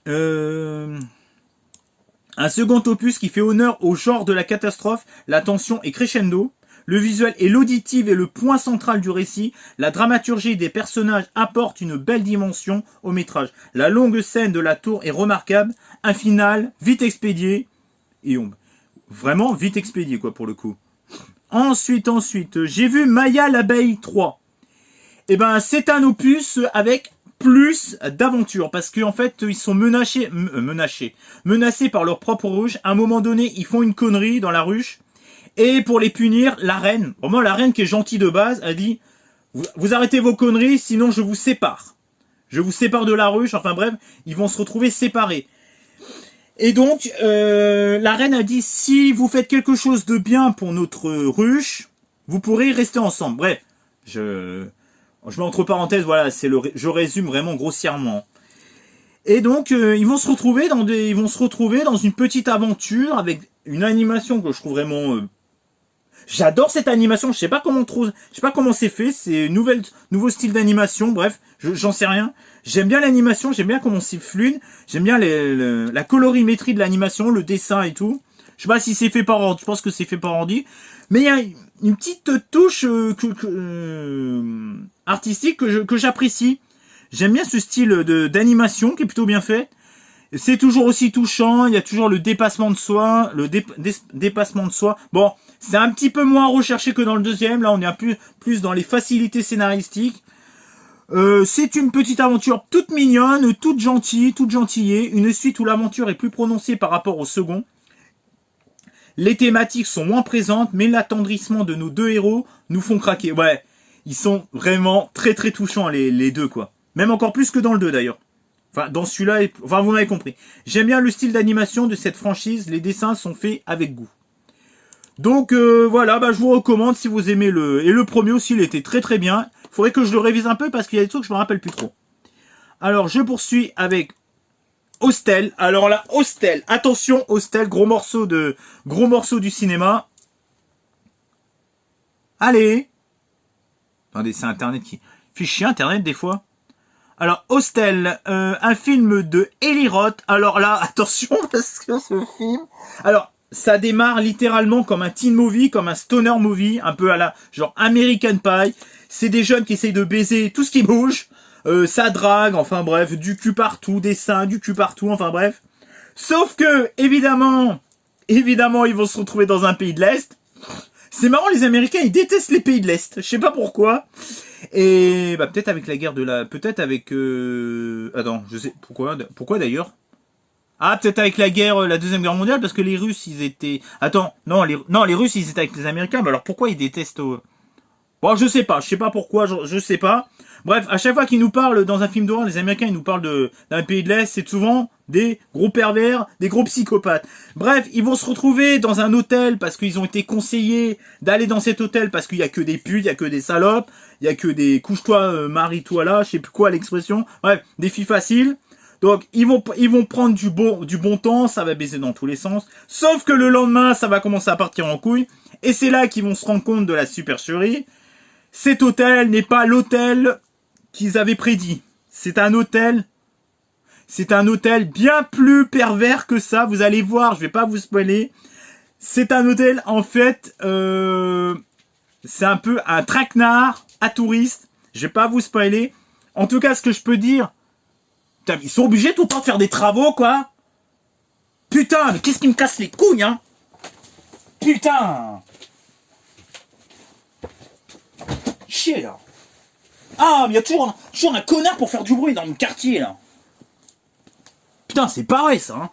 Un second opus qui fait honneur au genre de la catastrophe. La tension est crescendo. Le visuel et l'auditif est le point central du récit. La dramaturgie des personnages apporte une belle dimension au métrage. La longue scène de la tour est remarquable. Un final vite expédié. Et vraiment vite expédié, quoi, pour le coup. Ensuite, j'ai vu Maya l'abeille 3. Et ben, c'est un opus avec plus d'aventure. Parce qu'en fait, ils sont menacés par leur propre ruche. À un moment donné, ils font une connerie dans la ruche. Et pour les punir, la reine, vraiment la reine qui est gentille de base, a dit vous arrêtez vos conneries, sinon je vous sépare. Je vous sépare de la ruche, enfin bref, ils vont se retrouver séparés. Et donc, la reine a dit si vous faites quelque chose de bien pour notre ruche, vous pourrez rester ensemble. Bref, je mets entre parenthèses, voilà, je résume vraiment grossièrement. Et donc, ils vont se retrouver dans une petite aventure avec une animation que je trouve vraiment j'adore cette animation, je sais pas comment c'est fait, c'est nouveau style d'animation, bref, j'en sais rien. J'aime bien l'animation, j'aime bien comment c'est fluide, j'aime bien la colorimétrie de l'animation, le dessin et tout. Je sais pas si c'est fait par ordi, je pense que c'est fait par ordi, mais il y a une petite touche artistique que j'apprécie. J'aime bien ce style d'animation qui est plutôt bien fait. C'est toujours aussi touchant, il y a toujours le dépassement de soi, dépassement de soi. Bon, c'est un petit peu moins recherché que dans le deuxième, là on est plus dans les facilités scénaristiques. C'est une petite aventure toute mignonne, toute gentillée, une suite où l'aventure est plus prononcée par rapport au second. Les thématiques sont moins présentes, mais l'attendrissement de nos deux héros nous font craquer. Ouais, ils sont vraiment très très touchants les deux quoi. Même encore plus que dans le 2 d'ailleurs. Enfin, dans celui-là, enfin vous m'avez compris. J'aime bien le style d'animation de cette franchise, les dessins sont faits avec goût. Donc voilà, bah, je vous recommande si vous aimez le... Et le premier aussi, il était très très bien. Il faudrait que je le révise un peu parce qu'il y a des trucs que je me rappelle plus trop. Alors, je poursuis avec Hostel. Alors là, Hostel. Attention, Hostel, gros morceau du cinéma. Allez. Attendez, c'est Internet qui... Fichier Internet des fois. Alors, Hostel, un film de Eli Roth. Alors là, attention, parce que ce film... Alors, ça démarre littéralement comme un teen movie, comme un stoner movie, un peu à la genre American Pie. C'est des jeunes qui essayent de baiser tout ce qui bouge. Ça drague, enfin bref, du cul partout, des seins, du cul partout, enfin bref. Sauf que, évidemment, ils vont se retrouver dans un pays de l'Est. C'est marrant, les Américains, ils détestent les pays de l'Est. Je sais pas pourquoi. Et bah peut-être avec la guerre de la... Peut-être avec... Attends, je sais... Pourquoi d'ailleurs? Ah, peut-être avec la Deuxième Guerre mondiale, parce que les Russes, ils étaient... Attends, non, les Russes, ils étaient avec les Américains, mais alors pourquoi ils détestent... Bon, je sais pas pourquoi, je sais pas. Bref, à chaque fois qu'ils nous parlent dans un film d'horreur, les Américains, ils nous parlent d'un pays de l'Est, c'est souvent des gros pervers, des gros psychopathes. Bref, ils vont se retrouver dans un hôtel parce qu'ils ont été conseillés d'aller dans cet hôtel parce qu'il y a que des putes, il y a que des salopes, il y a que des couche-toi, marie-toi là, je sais plus quoi l'expression. Bref, des filles faciles. Donc, ils vont prendre du bon temps, ça va baiser dans tous les sens. Sauf que le lendemain, ça va commencer à partir en couille. Et c'est là qu'ils vont se rendre compte de la supercherie. Cet hôtel n'est pas l'hôtel qu'ils avaient prédit. C'est un hôtel bien plus pervers que ça. Vous allez voir, je vais pas vous spoiler. C'est un hôtel, en fait, c'est un peu un traquenard à touristes. Je vais pas vous spoiler. En tout cas, ce que je peux dire, putain, ils sont obligés tout le temps de faire des travaux, quoi. Putain, mais qu'est-ce qui me casse les couilles, hein? Putain! Chier, là. Ah, mais il y a toujours un connard pour faire du bruit dans mon quartier, là. Putain, c'est pareil, ça, hein.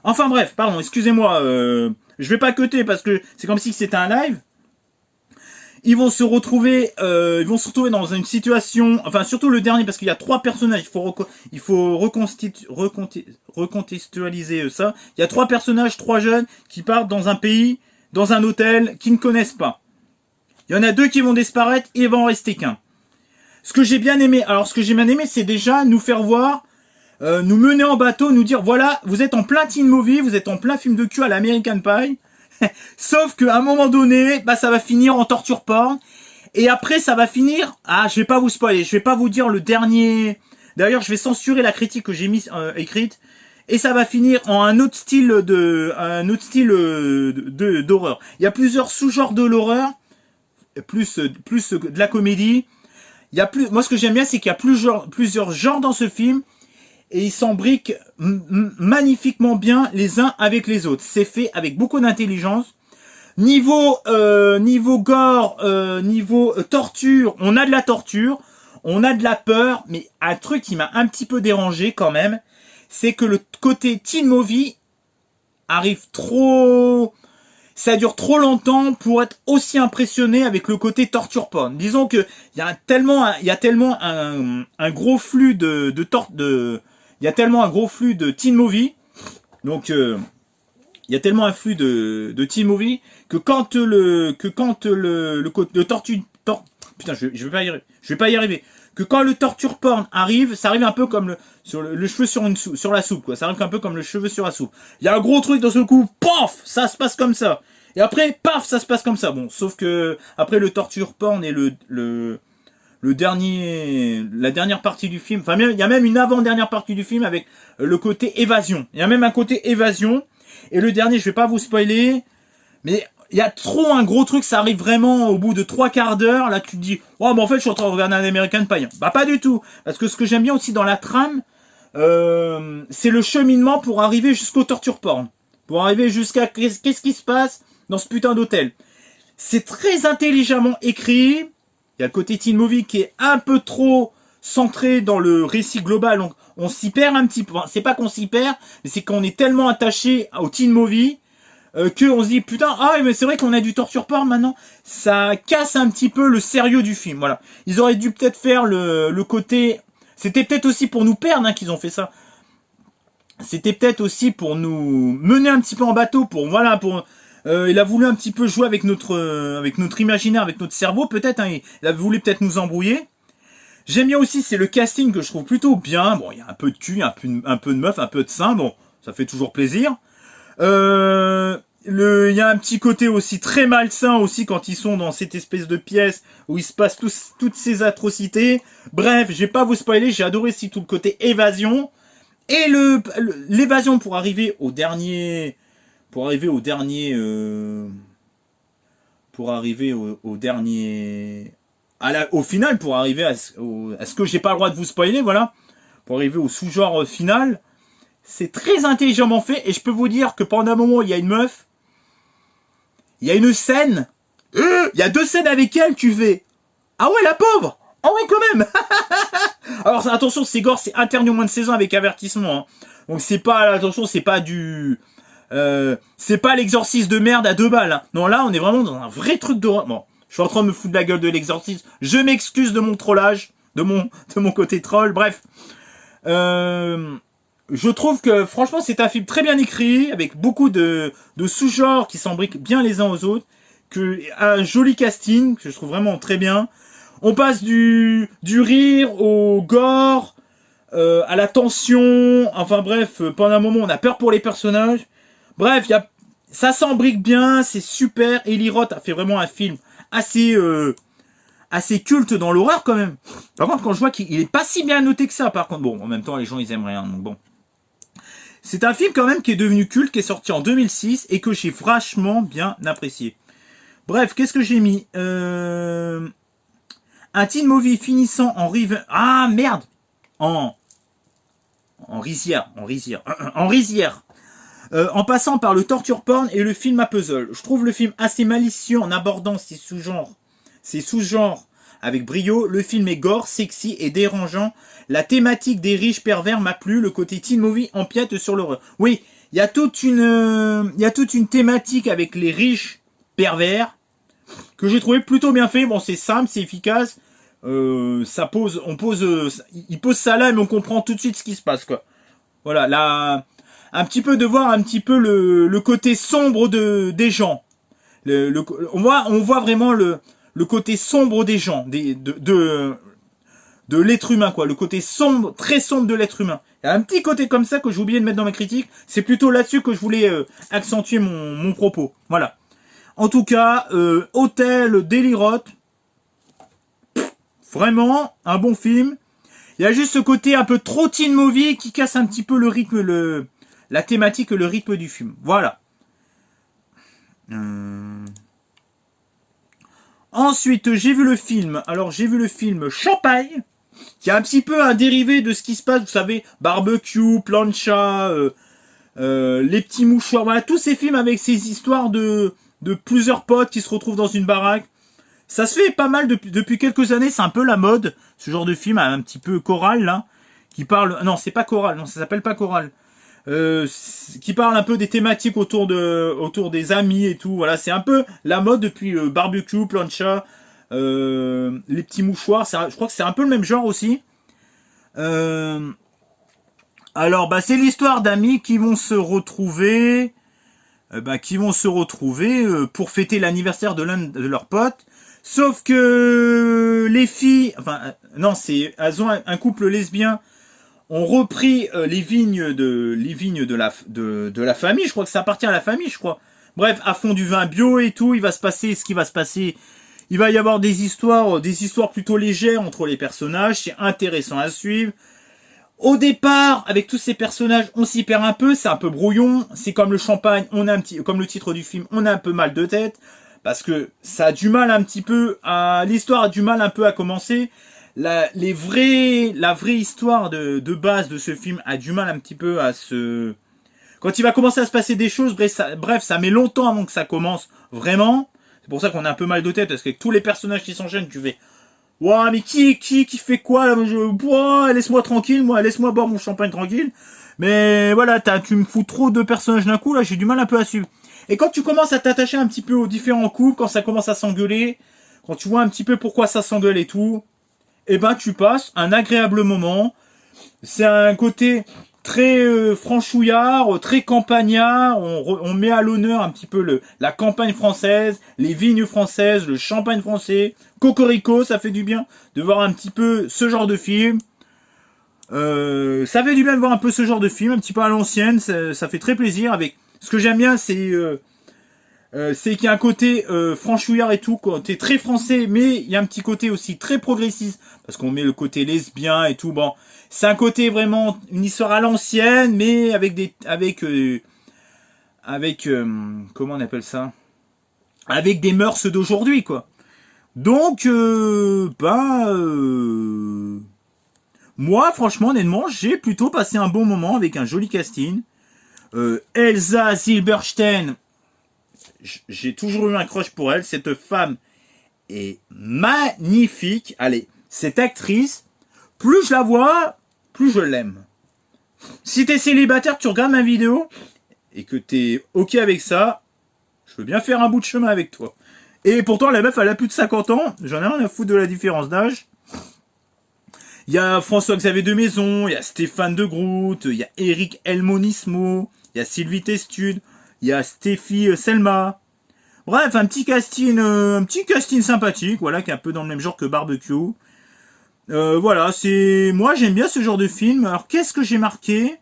Enfin, bref, pardon, excusez-moi, je vais pas cutter parce que c'est comme si c'était un live. Ils vont se retrouver dans une situation, enfin surtout le dernier parce qu'il y a 3 personnages. Il faut recontextualiser ça. Il y a 3 personnages, 3 jeunes qui partent dans un pays, dans un hôtel qu'ils ne connaissent pas. Il y en a 2 qui vont disparaître et il va en rester qu'un. Ce que j'ai bien aimé, c'est déjà nous faire voir, nous mener en bateau, nous dire voilà, vous êtes en plein teen movie, vous êtes en plein film de cul à l'American Pie. Sauf qu'à un moment donné, bah ça va finir en torture porn. Et après, ça va finir... Ah, je vais pas vous spoiler, je vais pas vous dire le dernier... D'ailleurs, je vais censurer la critique que j'ai mise écrite. Et ça va finir en un autre style d'horreur. Il y a plusieurs sous-genres de l'horreur, plus de la comédie. Il y a moi, ce que j'aime bien, c'est qu'il y a plusieurs genres dans ce film. Et ils s'embriquent magnifiquement bien les uns avec les autres. C'est fait avec beaucoup d'intelligence. Niveau gore, niveau torture, on a de la torture, on a de la peur, mais un truc qui m'a un petit peu dérangé quand même, c'est que le côté teen movie arrive trop... Ça dure trop longtemps pour être aussi impressionné avec le côté torture porn. Disons que il y a tellement un gros flux il y a tellement un gros flux de teen movie, donc il y a tellement un flux de teen movie que quand le torture putain, je vais pas y arriver. Que quand le torture porn arrive, ça arrive un peu comme le cheveu sur la soupe, quoi. Ça arrive un peu comme le cheveu sur la soupe. Il y a un gros truc dans ce coup, paf, ça se passe comme ça. Et après, paf, ça se passe comme ça. Bon, sauf que après le torture porn et la dernière partie du film, enfin il y a même une avant-dernière partie du film avec le côté évasion. Il y a même un côté évasion. Et le dernier, je vais pas vous spoiler, mais il y a trop un gros truc, ça arrive vraiment au bout de 3/4 d'heure. Là, tu te dis, oh, bah en fait, je suis en train de regarder un American Pie. Bah pas du tout, parce que ce que j'aime bien aussi dans la trame, c'est le cheminement pour arriver jusqu'au torture porn, pour arriver jusqu'à qu'est-ce qui se passe dans ce putain d'hôtel. C'est très intelligemment écrit. Il y a le côté teen movie qui est un peu trop centré dans le récit global. Donc, on s'y perd un petit peu. Enfin, c'est pas qu'on s'y perd, mais c'est qu'on est tellement attaché au teen movie que on se dit putain, ah mais c'est vrai qu'on a du torture porn maintenant, ça casse un petit peu le sérieux du film. Voilà, ils auraient dû peut-être faire le côté, c'était peut-être aussi pour nous perdre qu'ils ont fait ça. C'était peut-être aussi pour nous mener un petit peu en bateau, pour voilà, pour il a voulu un petit peu jouer avec notre imaginaire, avec notre cerveau peut-être. Il a voulu peut-être nous embrouiller. J'aime bien aussi, c'est le casting que je trouve plutôt bien. Bon, il y a un peu de cul, un peu de meuf, un peu de sein. Bon, ça fait toujours plaisir. Il y a un petit côté aussi très malsain aussi quand ils sont dans cette espèce de pièce où il se passe toutes ces atrocités. Bref, je vais pas vous spoiler. J'ai adoré aussi tout le côté évasion et l'évasion pour arriver au dernier. Pour arriver au dernier, au final, pour arriver à ce que j'ai pas le droit de vous spoiler, voilà, pour arriver au sous-genre final, c'est très intelligemment fait, et je peux vous dire que pendant un moment, il y a une meuf, il y a une scène, il y a 2 scènes avec elle, tu fais, ah ouais, la pauvre, ah ouais, quand même. Alors, attention, c'est gore, c'est interdit au moins de 16 ans avec avertissement, hein. Donc c'est pas, attention, c'est pas du... c'est pas l'exorcisme de merde à 2 balles. Hein. Non, là, on est vraiment dans un vrai truc de... Bon, je suis en train de me foutre de la gueule de l'exorcisme. Je m'excuse de mon trollage, de mon côté troll. Bref, je trouve que franchement, c'est un film très bien écrit, avec beaucoup de sous-genres qui s'embriquent bien les uns aux autres, un joli casting que je trouve vraiment très bien. On passe du rire au gore, à la tension. Enfin bref, pendant un moment, on a peur pour les personnages. Bref, ça s'embrique bien, c'est super. Eli Roth a fait vraiment un film assez culte dans l'horreur quand même. Par contre, quand je vois qu'il est pas si bien noté que ça, par contre, bon, en même temps, les gens ils aiment rien, donc bon. C'est un film quand même qui est devenu culte, qui est sorti en 2006 et que j'ai vachement bien apprécié. Bref, qu'est-ce que j'ai mis un teen movie finissant en rivière. Ah merde, en rizière. En passant par le torture porn et le film à puzzle. Je trouve le film assez malicieux en abordant ces sous-genres avec brio. Le film est gore, sexy et dérangeant. La thématique des riches pervers m'a plu. Le côté teen movie empiète sur l'horreur. Oui, il y a toute une thématique avec les riches pervers que j'ai trouvé plutôt bien fait. Bon, c'est simple, c'est efficace. Il pose ça là, mais on comprend tout de suite ce qui se passe, quoi. Voilà, là... un petit peu de voir un petit peu le côté sombre des gens. On voit vraiment le côté sombre des gens, de l'être humain, quoi. Le côté sombre, très sombre de l'être humain. Il y a un petit côté comme ça que j'ai oublié de mettre dans ma critique. C'est plutôt là-dessus que je voulais accentuer mon propos. Voilà. En tout cas, Hôtel d'Eli Roth, vraiment un bon film. Il y a juste ce côté un peu trop teen movie qui casse un petit peu le rythme, la thématique et le rythme du film. Voilà. Ensuite, j'ai vu le film. Alors, j'ai vu le film Champagne, qui est un petit peu un dérivé de ce qui se passe, vous savez, barbecue, plancha, les petits mouchoirs. Voilà, tous ces films avec ces histoires de plusieurs potes qui se retrouvent dans une baraque. Ça se fait pas mal depuis quelques années, c'est un peu la mode, ce genre de film, un petit peu choral, là, qui parle... Non, c'est pas choral, non, ça s'appelle pas choral. Qui parle un peu des thématiques autour des amis et tout. Voilà, c'est un peu la mode depuis barbecue, plancha, les petits mouchoirs. Je crois que c'est un peu le même genre aussi. Alors, bah, c'est l'histoire d'amis qui vont se retrouver, pour fêter l'anniversaire de l'un de leurs potes. Sauf que les filles, elles ont un couple lesbien, ont repris les vignes de la famille. Je crois que ça appartient à la famille, je crois. Bref, à fond du vin bio et tout. Il va se passer ce qui va se passer. Il va y avoir des histoires plutôt légères entre les personnages. C'est intéressant à suivre. Au départ, avec tous ces personnages, on s'y perd un peu. C'est un peu brouillon. C'est comme le champagne. Comme le titre du film, on a un peu mal de tête. Parce que ça a du mal l'histoire a du mal un peu à commencer. La vraie histoire de base de ce film a du mal un petit peu à se... Quand il va commencer à se passer des choses, bref, ça met longtemps avant que ça commence vraiment. C'est pour ça qu'on a un peu mal de tête, parce que tous les personnages qui s'enchaînent, tu fais... Ouah, mais qui fait quoi là? Laisse-moi tranquille, laisse-moi boire mon champagne tranquille. Mais voilà, tu me fous trop de personnages d'un coup, là, j'ai du mal un peu à suivre. Et quand tu commences à t'attacher un petit peu aux différents couples, quand ça commence à s'engueuler, quand tu vois un petit peu pourquoi ça s'engueule et tout, eh ben tu passes un agréable moment. C'est un côté très franchouillard, très campagnard. On met à l'honneur un petit peu la campagne française, les vignes françaises, le champagne français. Cocorico, ça fait du bien de voir un petit peu ce genre de film. Ça fait du bien de voir un peu ce genre de film, un petit peu à l'ancienne. Ça fait très plaisir. Avec ce que j'aime bien, c'est qu'il y a un côté franchouillard et tout, côté très français, mais il y a un petit côté aussi très progressiste, parce qu'on met le côté lesbien et tout. Bon, c'est un côté vraiment une histoire à l'ancienne, mais avec comment on appelle ça, avec des mœurs d'aujourd'hui, quoi. Donc, moi, franchement, honnêtement, j'ai plutôt passé un bon moment avec un joli casting. Elsa Zilberstein, j'ai toujours eu un crush pour elle. Cette femme est magnifique. Allez, cette actrice, plus je la vois, plus je l'aime. Si t'es célibataire, tu regardes ma vidéo et que t'es ok avec ça, je veux bien faire un bout de chemin avec toi. Et pourtant, la meuf, elle a plus de 50 ans. J'en ai rien à foutre de la différence d'âge. Il y a François-Xavier de Maison, il y a Stéphane de Groot, il y a Eric Elmonismo, il y a Sylvie Testude, il y a Stéphie Selma. Bref, un petit casting sympathique, voilà, qui est un peu dans le même genre que Barbecue. Voilà, moi j'aime bien ce genre de film. Alors qu'est-ce que j'ai marqué?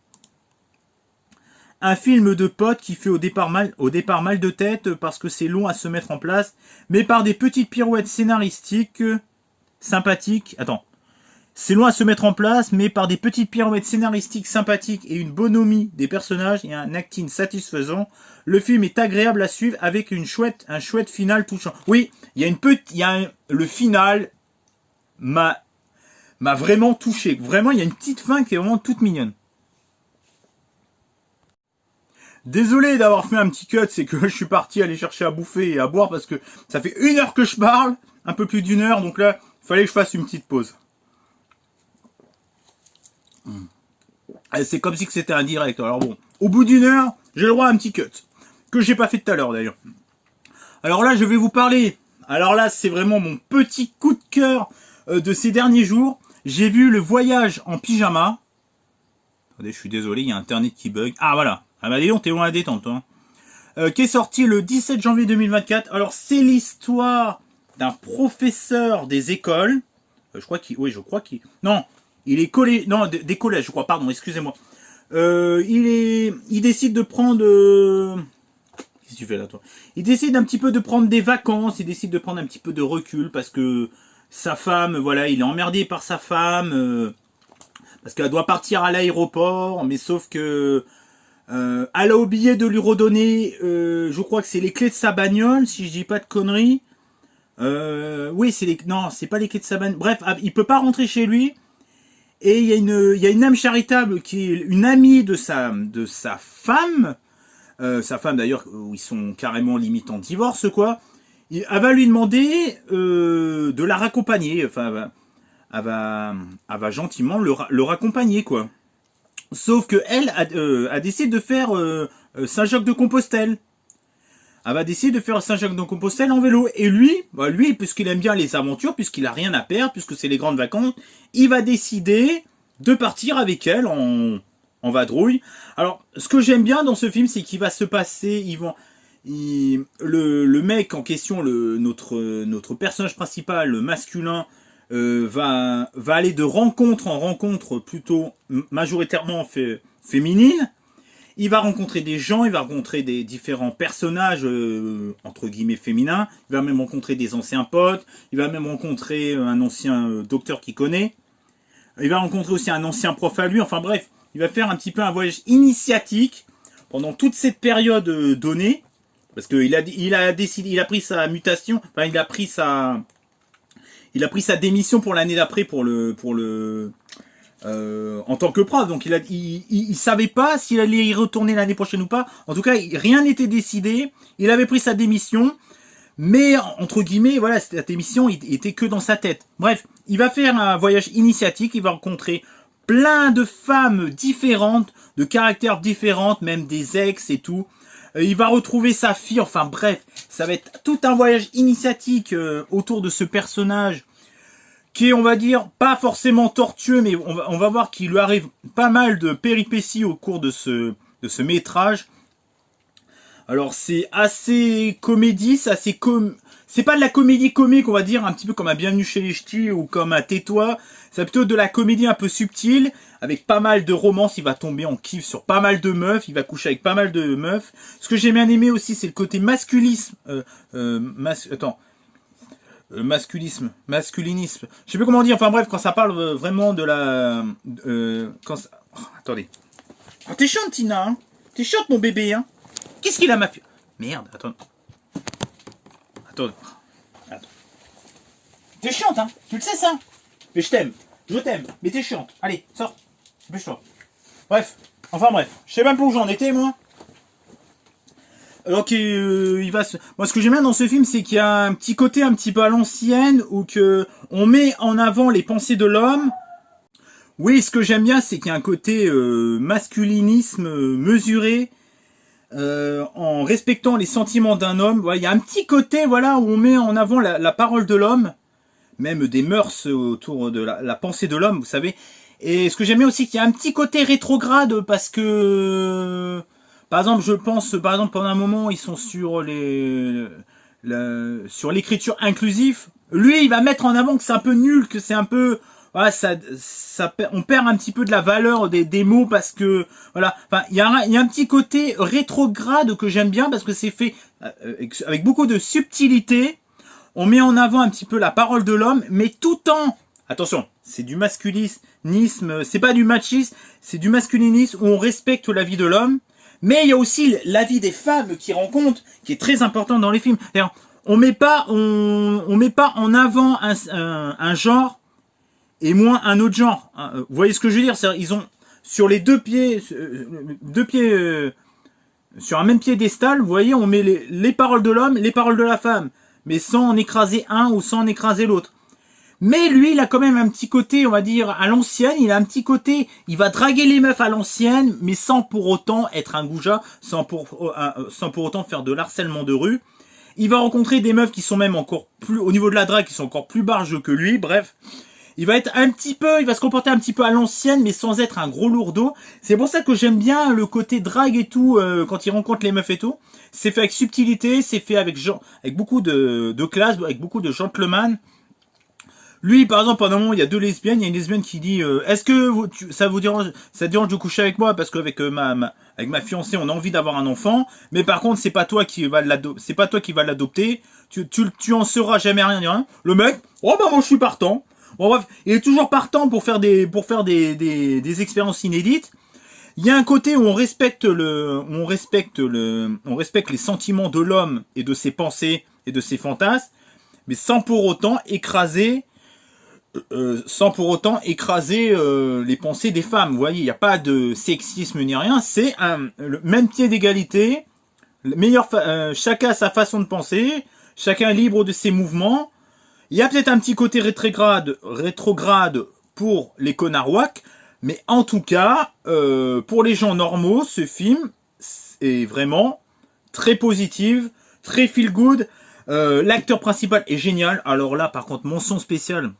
Un film de potes qui fait au départ mal de tête parce que c'est long à se mettre en place, mais par des petites pirouettes scénaristiques sympathiques. Attends. C'est loin à se mettre en place, mais par des petites pirouettes scénaristiques sympathiques et une bonhomie des personnages et un acting satisfaisant, le film est agréable à suivre avec un chouette final touchant. Oui, le final m'a vraiment touché. Vraiment, il y a une petite fin qui est vraiment toute mignonne. Désolé d'avoir fait un petit cut, c'est que je suis parti aller chercher à bouffer et à boire parce que ça fait 1 heure que je parle, un peu plus d'1 heure, donc là, il fallait que je fasse une petite pause. C'est comme si c'était un direct. Alors bon, au bout d'1 heure, j'ai le droit à un petit cut. Que j'ai pas fait tout à l'heure d'ailleurs. Alors là, je vais vous parler. Alors là, c'est vraiment mon petit coup de cœur de ces derniers jours. J'ai vu Le Voyage en pyjama. Attendez, je suis désolé, il y a Internet qui bug. Ah voilà. Ah bah dis donc, t'es loin à la détente, hein. Qui est sorti le 17 janvier 2024. Alors c'est l'histoire d'un professeur des écoles. Je crois qu'il... Non, il est collé... Non, des collèges, je crois, pardon, excusez-moi. Il décide de prendre... Qu'est-ce que tu fais là, toi? Il décide un petit peu de prendre des vacances, il décide de prendre un petit peu de recul, parce que sa femme, voilà, il est emmerdé par sa femme, parce qu'elle doit partir à l'aéroport, mais sauf que... elle a oublié de lui redonner, je crois que c'est les clés de sa bagnole, si je dis pas de conneries. Oui, non, c'est pas les clés de sa bagnole. Bref, il peut pas rentrer chez lui. Et il y a une âme charitable qui est une amie de sa femme. Sa femme d'ailleurs, où ils sont carrément limite en divorce, quoi. Elle va lui demander de la raccompagner. Enfin, elle va gentiment le raccompagner, quoi. Sauf que elle a décidé de faire Saint-Jacques-de-Compostelle. Elle va décider de faire Saint-Jacques-de-Compostelle en vélo. Et lui, puisqu'il aime bien les aventures, puisqu'il a rien à perdre, puisque c'est les grandes vacances, il va décider de partir avec elle en vadrouille. Alors, ce que j'aime bien dans ce film, c'est qu'il va se passer, le mec en question, notre personnage principal, le masculin, va aller de rencontre en rencontre, plutôt majoritairement féminine. Il va rencontrer des gens, il va rencontrer des différents personnages, entre guillemets féminins. Il va même rencontrer des anciens potes. Il va même rencontrer un ancien docteur qu'il connaît. Il va rencontrer aussi un ancien prof à lui. Enfin bref, il va faire un petit peu un voyage initiatique pendant toute cette période donnée. Parce qu'il a pris sa mutation, enfin il a pris sa démission pour l'année d'après en tant que prof. Donc il savait pas s'il allait y retourner l'année prochaine ou pas. En tout cas, rien n'était décidé. Il avait pris sa démission. Mais, entre guillemets, voilà, cette émission était que dans sa tête. Bref, il va faire un voyage initiatique, il va rencontrer plein de femmes différentes, de caractères différents, même des ex et tout. il va retrouver sa fille, enfin bref, ça va être tout un voyage initiatique autour de ce personnage qui est, on va dire, pas forcément tortueux, mais on va voir qu'il lui arrive pas mal de péripéties au cours de ce métrage. Alors c'est assez comédie, c'est pas de la comédie comique, on va dire, un petit peu comme un Bienvenue chez les Ch'tis ou comme un Tais-toi. C'est plutôt de la comédie un peu subtile, avec pas mal de romance. Il va tomber en kiff sur pas mal de meufs, il va coucher avec pas mal de meufs. Ce que j'ai bien aimé aussi, c'est le côté masculisme. Masculinisme. Je sais plus comment dire. Enfin bref, quand ça parle vraiment de la... attendez. Oh, t'es chiante, Tina, hein. T'es chiante, mon bébé, hein. Qu'est-ce qu'il a, ma fille? Merde, attends. Attends. T'es chiante, hein. Tu le sais, ça. Mais je t'aime, mais t'es chiante. Allez, sors, dépêche-toi. Bref, je sais même pas où j'en étais, moi. Donc, moi, ce que j'aime bien dans ce film, c'est qu'il y a un petit côté un petit peu à l'ancienne, où on met en avant les pensées de l'homme. Oui, ce que j'aime bien, c'est qu'il y a un côté masculinisme mesuré, en respectant les sentiments d'un homme. Voilà, il y a un petit côté, voilà, où on met en avant la parole de l'homme. Même des mœurs autour de la pensée de l'homme, vous savez. Et ce que j'aime bien aussi, qu'il y a un petit côté rétrograde, parce que, par exemple, je pense, pendant un moment, ils sont sur sur l'écriture inclusive. Lui, il va mettre en avant que c'est un peu nul, que c'est un peu, voilà, on perd un petit peu de la valeur des mots, parce que, voilà, enfin, il y a un petit côté rétrograde que j'aime bien, parce que c'est fait avec beaucoup de subtilité. On met en avant un petit peu la parole de l'homme, mais tout en... Attention, c'est du masculinisme, c'est pas du machisme, c'est du masculinisme où on respecte la vie de l'homme, mais il y a aussi la vie des femmes qui rend compte, qui est très important dans les films. D'ailleurs, on met pas en avant un genre et moins un autre genre. Vous voyez ce que je veux dire? Ils ont sur les deux pieds sur un même piédestal, vous voyez, on met les paroles de l'homme, les paroles de la femme, mais sans en écraser un ou sans en écraser l'autre. Mais lui, il a quand même un petit côté, on va dire, à l'ancienne, il a un petit côté, il va draguer les meufs à l'ancienne, mais sans pour autant être un goujat, sans pour autant faire de l'harcèlement de rue. Il va rencontrer des meufs qui sont même encore plus, au niveau de la drague, qui sont encore plus barges que lui, bref. Il va se comporter un petit peu à l'ancienne, mais sans être un gros lourdeau. C'est pour ça que j'aime bien le côté drague et tout, quand il rencontre les meufs et tout. C'est fait avec subtilité, c'est fait avec beaucoup de classe, avec beaucoup de gentleman. Lui, par exemple, pendant un moment, il y a deux lesbiennes. Il y a une lesbienne qui dit est-ce que ça te dérange de coucher avec moi parce qu'avec avec ma fiancée, on a envie d'avoir un enfant, mais par contre, c'est pas toi qui va l'adopter. Tu en sauras jamais rien ni rien. Le mec, oh bah moi je suis partant. Bon bref, il est toujours partant pour faire des expériences inédites. Il y a un côté où on respecte les sentiments de l'homme et de ses pensées et de ses fantasmes, mais sans pour autant écraser les pensées des femmes. Vous voyez, il n'y a pas de sexisme ni rien. C'est le même pied d'égalité. Chacun a sa façon de penser. Chacun est libre de ses mouvements. Il y a peut-être un petit côté rétrograde pour les connards, mais en tout cas, pour les gens normaux, ce film est vraiment très positif, très feel good. L'acteur principal est génial. Alors là, par contre, mention spéciale.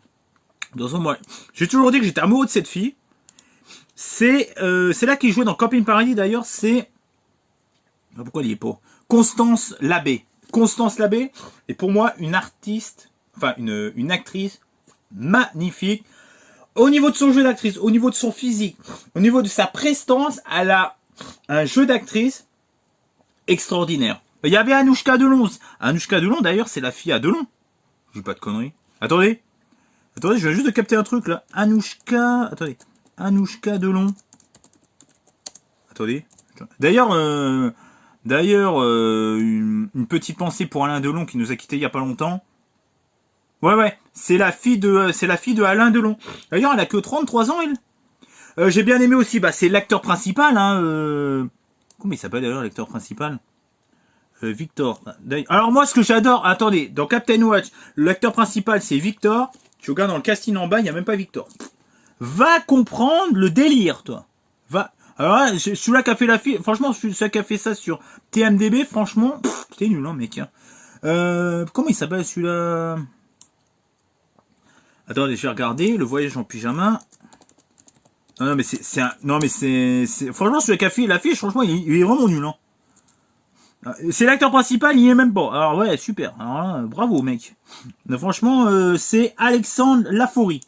Moi, j'ai toujours dit que j'étais amoureux de cette fille. C'est là qu'il jouait dans Camping Paradis d'ailleurs. C'est pourquoi il y est pas Constance Labbé. Constance Labbé est pour moi une artiste, enfin une actrice magnifique. Au niveau de son jeu d'actrice, au niveau de son physique, au niveau de sa prestance, elle a un jeu d'actrice extraordinaire. Il y avait Anouchka Delon. Anouchka Delon, d'ailleurs, c'est la fille à Delon. Je dis pas de conneries. Attendez, je viens juste de capter un truc là. Anouchka Delon. Attendez. D'ailleurs, une petite pensée pour Alain Delon qui nous a quittés il y a pas longtemps. Ouais, c'est la fille de Alain Delon. D'ailleurs, elle a que 33 ans, elle. J'ai bien aimé aussi, c'est l'acteur principal, comment il s'appelle d'ailleurs l'acteur principal? Victor. Alors moi, ce que j'adore, attendez, dans Captain Watch, l'acteur principal c'est Victor. Tu regardes dans le casting en bas, il n'y a même pas Victor. Va comprendre le délire, toi. Alors là, celui-là qui a fait la fille, franchement, celui-là qui a fait ça sur TMDB, franchement, t'es nul, hein, mec. Hein. Comment il s'appelle celui-là? Attendez, je vais regarder. Le voyage en pyjama. Non, mais c'est un... Non, mais c'est... Franchement, celui qui a fait l'affiche, franchement, il est vraiment nul. Hein. C'est l'acteur principal, il y est même pas. Alors ouais, super. Alors là, bravo, mec. Mais franchement, c'est Alexandre Laforie.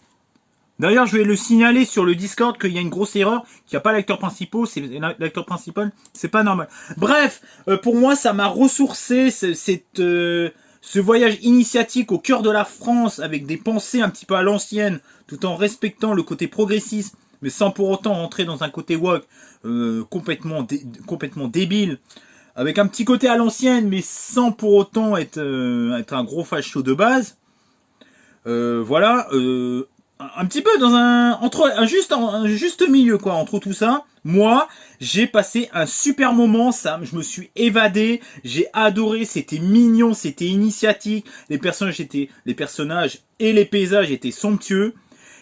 D'ailleurs, je vais le signaler sur le Discord qu'il y a une grosse erreur, qu'il n'y a pas l'acteur principal, c'est pas normal. Bref, pour moi, ça m'a ressourcé ce voyage initiatique au cœur de la France avec des pensées un petit peu à l'ancienne, tout en respectant le côté progressiste, mais sans pour autant rentrer dans un côté woke complètement débile, avec un petit côté à l'ancienne, mais sans pour autant être un gros facho de base. Voilà. Un petit peu dans un juste milieu quoi entre tout ça. Moi, j'ai passé un super moment, ça, je me suis évadé, j'ai adoré, c'était mignon, c'était initiatique, les personnages et les paysages étaient somptueux.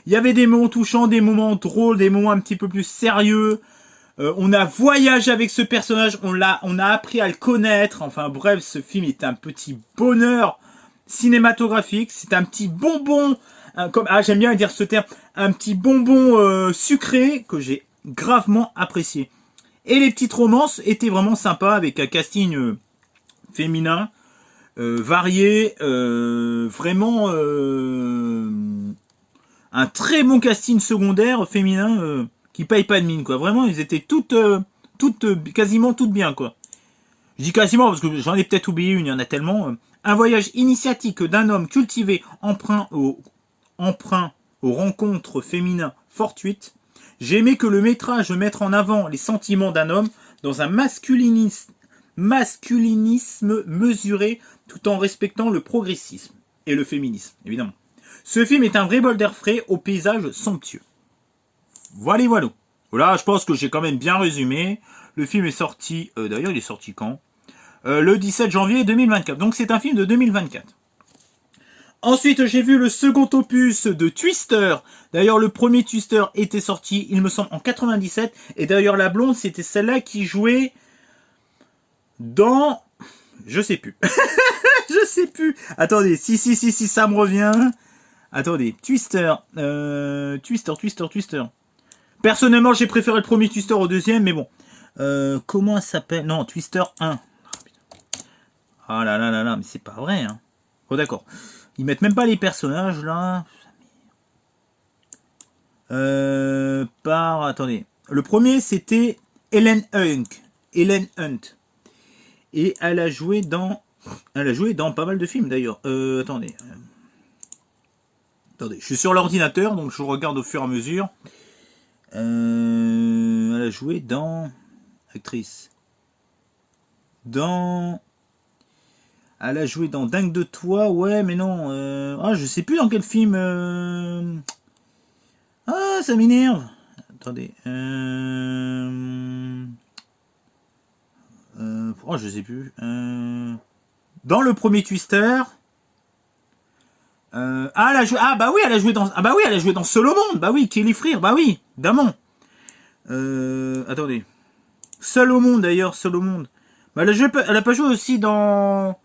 Il y avait des moments touchants, des moments drôles, des moments un petit peu plus sérieux. On a voyagé avec ce personnage, on a appris à le connaître. Enfin bref, ce film est un petit bonheur cinématographique, c'est un petit bonbon. J'aime bien dire ce terme, un petit bonbon sucré que j'ai gravement apprécié. Et les petites romances étaient vraiment sympas avec un casting féminin varié, vraiment un très bon casting secondaire féminin qui paye pas de mine quoi. Vraiment, ils étaient quasiment toutes bien quoi. Je dis quasiment parce que j'en ai peut-être oublié une, il y en a tellement. Un voyage initiatique d'un homme cultivé emprunt aux rencontres féminines fortuites. J'ai aimé que le métrage mette en avant les sentiments d'un homme dans un masculinisme mesuré tout en respectant le progressisme et le féminisme, évidemment. Ce film est un vrai bol d'air frais au paysage somptueux. Voilà. Voilà, je pense que j'ai quand même bien résumé. Le film est sorti, d'ailleurs il est sorti quand le 17 janvier 2024. Donc c'est un film de 2024. Ensuite, j'ai vu le second opus de Twister. D'ailleurs, le premier Twister était sorti, il me semble, en 97. Et d'ailleurs, la blonde, c'était celle-là qui jouait dans... Je sais plus. Je sais plus. Attendez, si, ça me revient. Attendez, Twister. Twister. Personnellement, j'ai préféré le premier Twister au deuxième, mais bon. Comment elle s'appelle? Non, Twister 1. Ah là, mais c'est pas vrai, hein. Oh, d'accord. Ils mettent même pas les personnages, là. Attendez. Le premier, c'était Helen Hunt. Et elle a joué dans pas mal de films, d'ailleurs. Attendez. Je suis sur l'ordinateur, donc je regarde au fur et à mesure. Elle a joué dans... Actrice. Elle a joué dans Dingue de toi, ouais, mais non. Je sais plus dans quel film. Ça m'énerve. Attendez. Je sais plus. Dans le premier Twister. Elle a joué. Elle a joué dans. Elle a joué dans Seul au monde. Bah oui, Kelly Freer. Bah oui, évidemment. Attendez. Seul au monde d'ailleurs, Seul au monde. Bah, elle a pas joué aussi dans.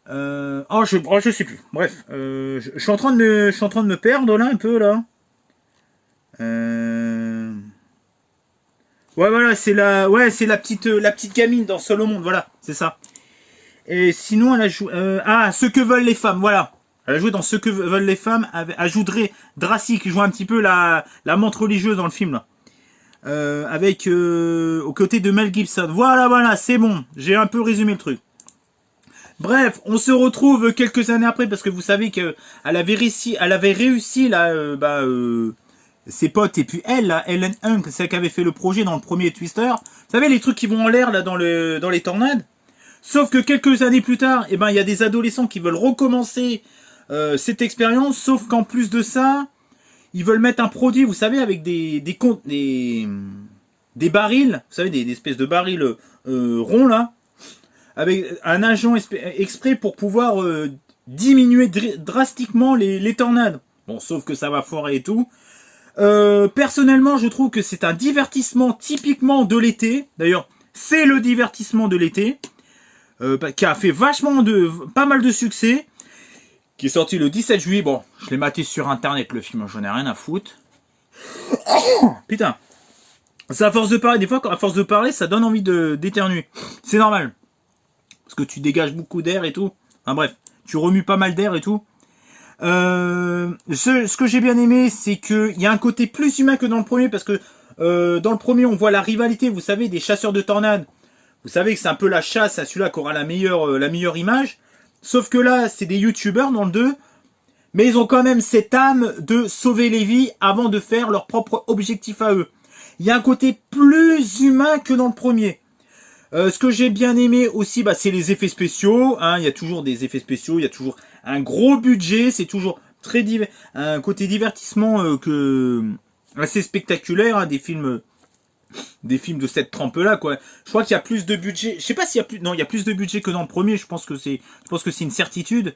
Je sais plus. Bref, je suis en train de me perdre là un peu là. Ouais voilà, c'est la petite gamine dans Seul au monde, voilà, c'est ça. Et sinon elle a joué Ce que veulent les femmes, voilà. Elle a joué dans Ce que veulent les femmes, elle joue Dracy qui joue un petit peu la menthe religieuse dans le film là. Avec aux côtés de Mel Gibson. Voilà, c'est bon. J'ai un peu résumé le truc. Bref, on se retrouve quelques années après parce que vous savez que elle avait réussi là, ses potes et puis elle, là, Helen Hunt, celle qui avait fait le projet dans le premier Twister. Vous savez les trucs qui vont en l'air là dans les tornades. Sauf que quelques années plus tard, il y a des adolescents qui veulent recommencer cette expérience. Sauf qu'en plus de ça, ils veulent mettre un produit, vous savez, avec des barils, vous savez, des espèces de barils ronds là. Avec un agent exprès pour pouvoir diminuer drastiquement les tornades. Bon, sauf que ça va foirer et tout. Personnellement, je trouve que c'est un divertissement typiquement de l'été. D'ailleurs, c'est le divertissement de l'été. Qui a fait pas mal de succès. Qui est sorti le 17 juillet. Bon, je l'ai maté sur internet le film, j'en ai rien à foutre. Putain. C'est à force de parler, des fois, à force de parler, ça donne envie d'éternuer. C'est normal. Parce que tu dégages beaucoup d'air et tout. Enfin bref, tu remues pas mal d'air et tout. Ce que j'ai bien aimé, c'est qu'il y a un côté plus humain que dans le premier, parce que dans le premier, on voit la rivalité, vous savez, des chasseurs de tornades. Vous savez que c'est un peu la chasse à celui-là qui aura la meilleure image. Sauf que là, c'est des youtubeurs dans le 2. Mais ils ont quand même cette âme de sauver les vies avant de faire leur propre objectif à eux. Il y a un côté plus humain que dans le premier. Ce que j'ai bien aimé aussi, bah, c'est les effets spéciaux. Hein. Il y a toujours des effets spéciaux, il y a toujours un gros budget. C'est toujours un côté divertissement assez spectaculaire. Hein, des films de cette trempe-là, quoi. Je crois qu'il y a plus de budget. Je sais pas s'il y a plus. Non, il y a plus de budget que dans le premier. Je pense que c'est une certitude.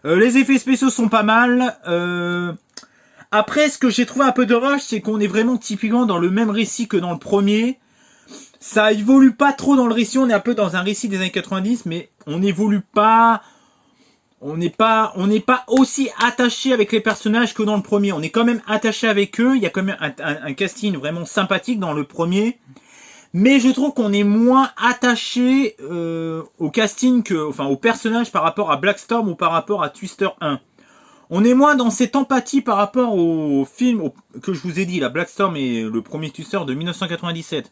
Les effets spéciaux sont pas mal. Après, ce que j'ai trouvé un peu dommage, c'est qu'on est vraiment typiquement dans le même récit que dans le premier. Ça évolue pas trop dans le récit, on est un peu dans un récit des années 90, mais on n'évolue pas... On n'est pas aussi attaché avec les personnages que dans le premier. On est quand même attaché avec eux, il y a quand même un casting vraiment sympathique dans le premier. Mais je trouve qu'on est moins attaché au casting au personnage par rapport à Blackstorm ou par rapport à Twister 1. On est moins dans cette empathie par rapport au film que je vous ai dit, la Blackstorm et le premier Twister de 1997.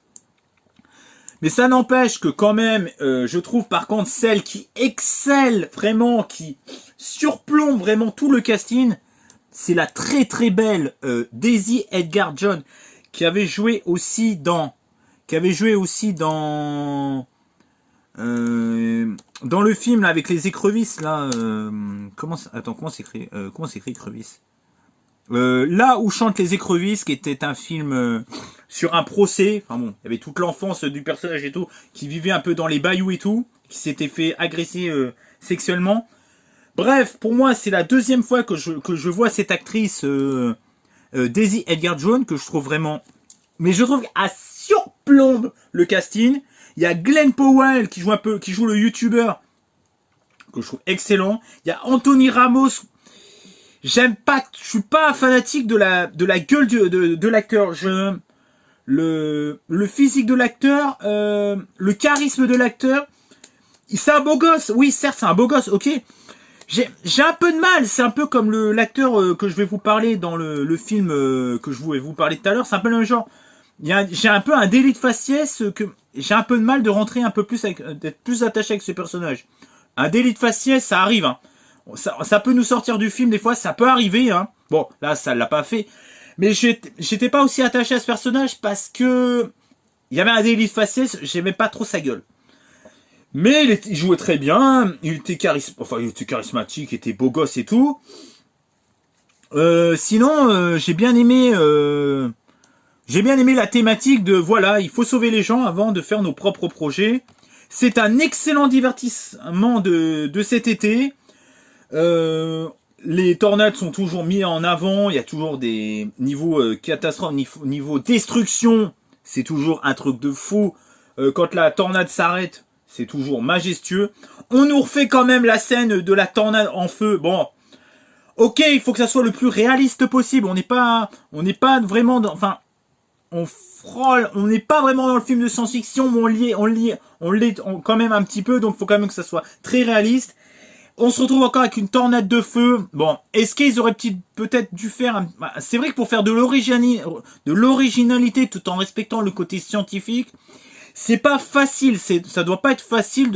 Mais ça n'empêche que quand même, je trouve par contre celle qui excelle vraiment, qui surplombe vraiment tout le casting, c'est la très très belle Daisy Edgar Jones, qui avait joué aussi dans le film là, avec les écrevisses là, comment s'écrit écrevisses, là où chantent les écrevisses, qui était un film sur un procès. Enfin bon, il y avait toute l'enfance du personnage et tout, qui vivait un peu dans les bayous et tout, qui s'était fait agresser sexuellement. Bref, pour moi, c'est la deuxième fois que je vois cette actrice Daisy Edgar Jones, que je trouve vraiment... Mais je trouve qu'elle surplombe le casting. Il y a Glenn Powell qui joue le youtubeur, que je trouve excellent. Il y a Anthony Ramos. Je suis pas fanatique de la gueule de l'acteur. Le physique de l'acteur, le charisme de l'acteur. C'est un beau gosse. Oui, certes, c'est un beau gosse. Ok. J'ai un peu de mal. C'est un peu comme l'acteur que je vais vous parler dans le film que je vais vous parler tout à l'heure. C'est un peu le même genre. J'ai un peu un délit de faciès que j'ai un peu de mal de rentrer un peu plus d'être plus attaché avec ce personnage. Un délit de faciès, ça arrive. Hein. Ça peut nous sortir du film des fois, ça peut arriver. Hein. Bon, là, ça l'a pas fait. Mais j'étais pas aussi attaché à ce personnage parce que il y avait un délit de faciès, j'aimais pas trop sa gueule. Mais il jouait très bien, il était charismatique, il était beau gosse et tout. Sinon, j'ai bien aimé la thématique de voilà, il faut sauver les gens avant de faire nos propres projets. C'est un excellent divertissement de cet été. Les tornades sont toujours mis en avant, il y a toujours des niveaux catastrophes, niveau destruction, c'est toujours un truc de fou. Quand la tornade s'arrête, c'est toujours majestueux. On nous refait quand même la scène de la tornade en feu. Bon, ok, il faut que ça soit le plus réaliste possible. On n'est pas vraiment on n'est pas vraiment dans le film de science-fiction, mais on l'est quand même un petit peu, donc il faut quand même que ça soit très réaliste. On se retrouve encore avec une tornade de feu. Bon, est-ce qu'ils auraient peut-être dû faire... C'est vrai que pour faire de l'originalité tout en respectant le côté scientifique, c'est pas facile. Ça doit pas être facile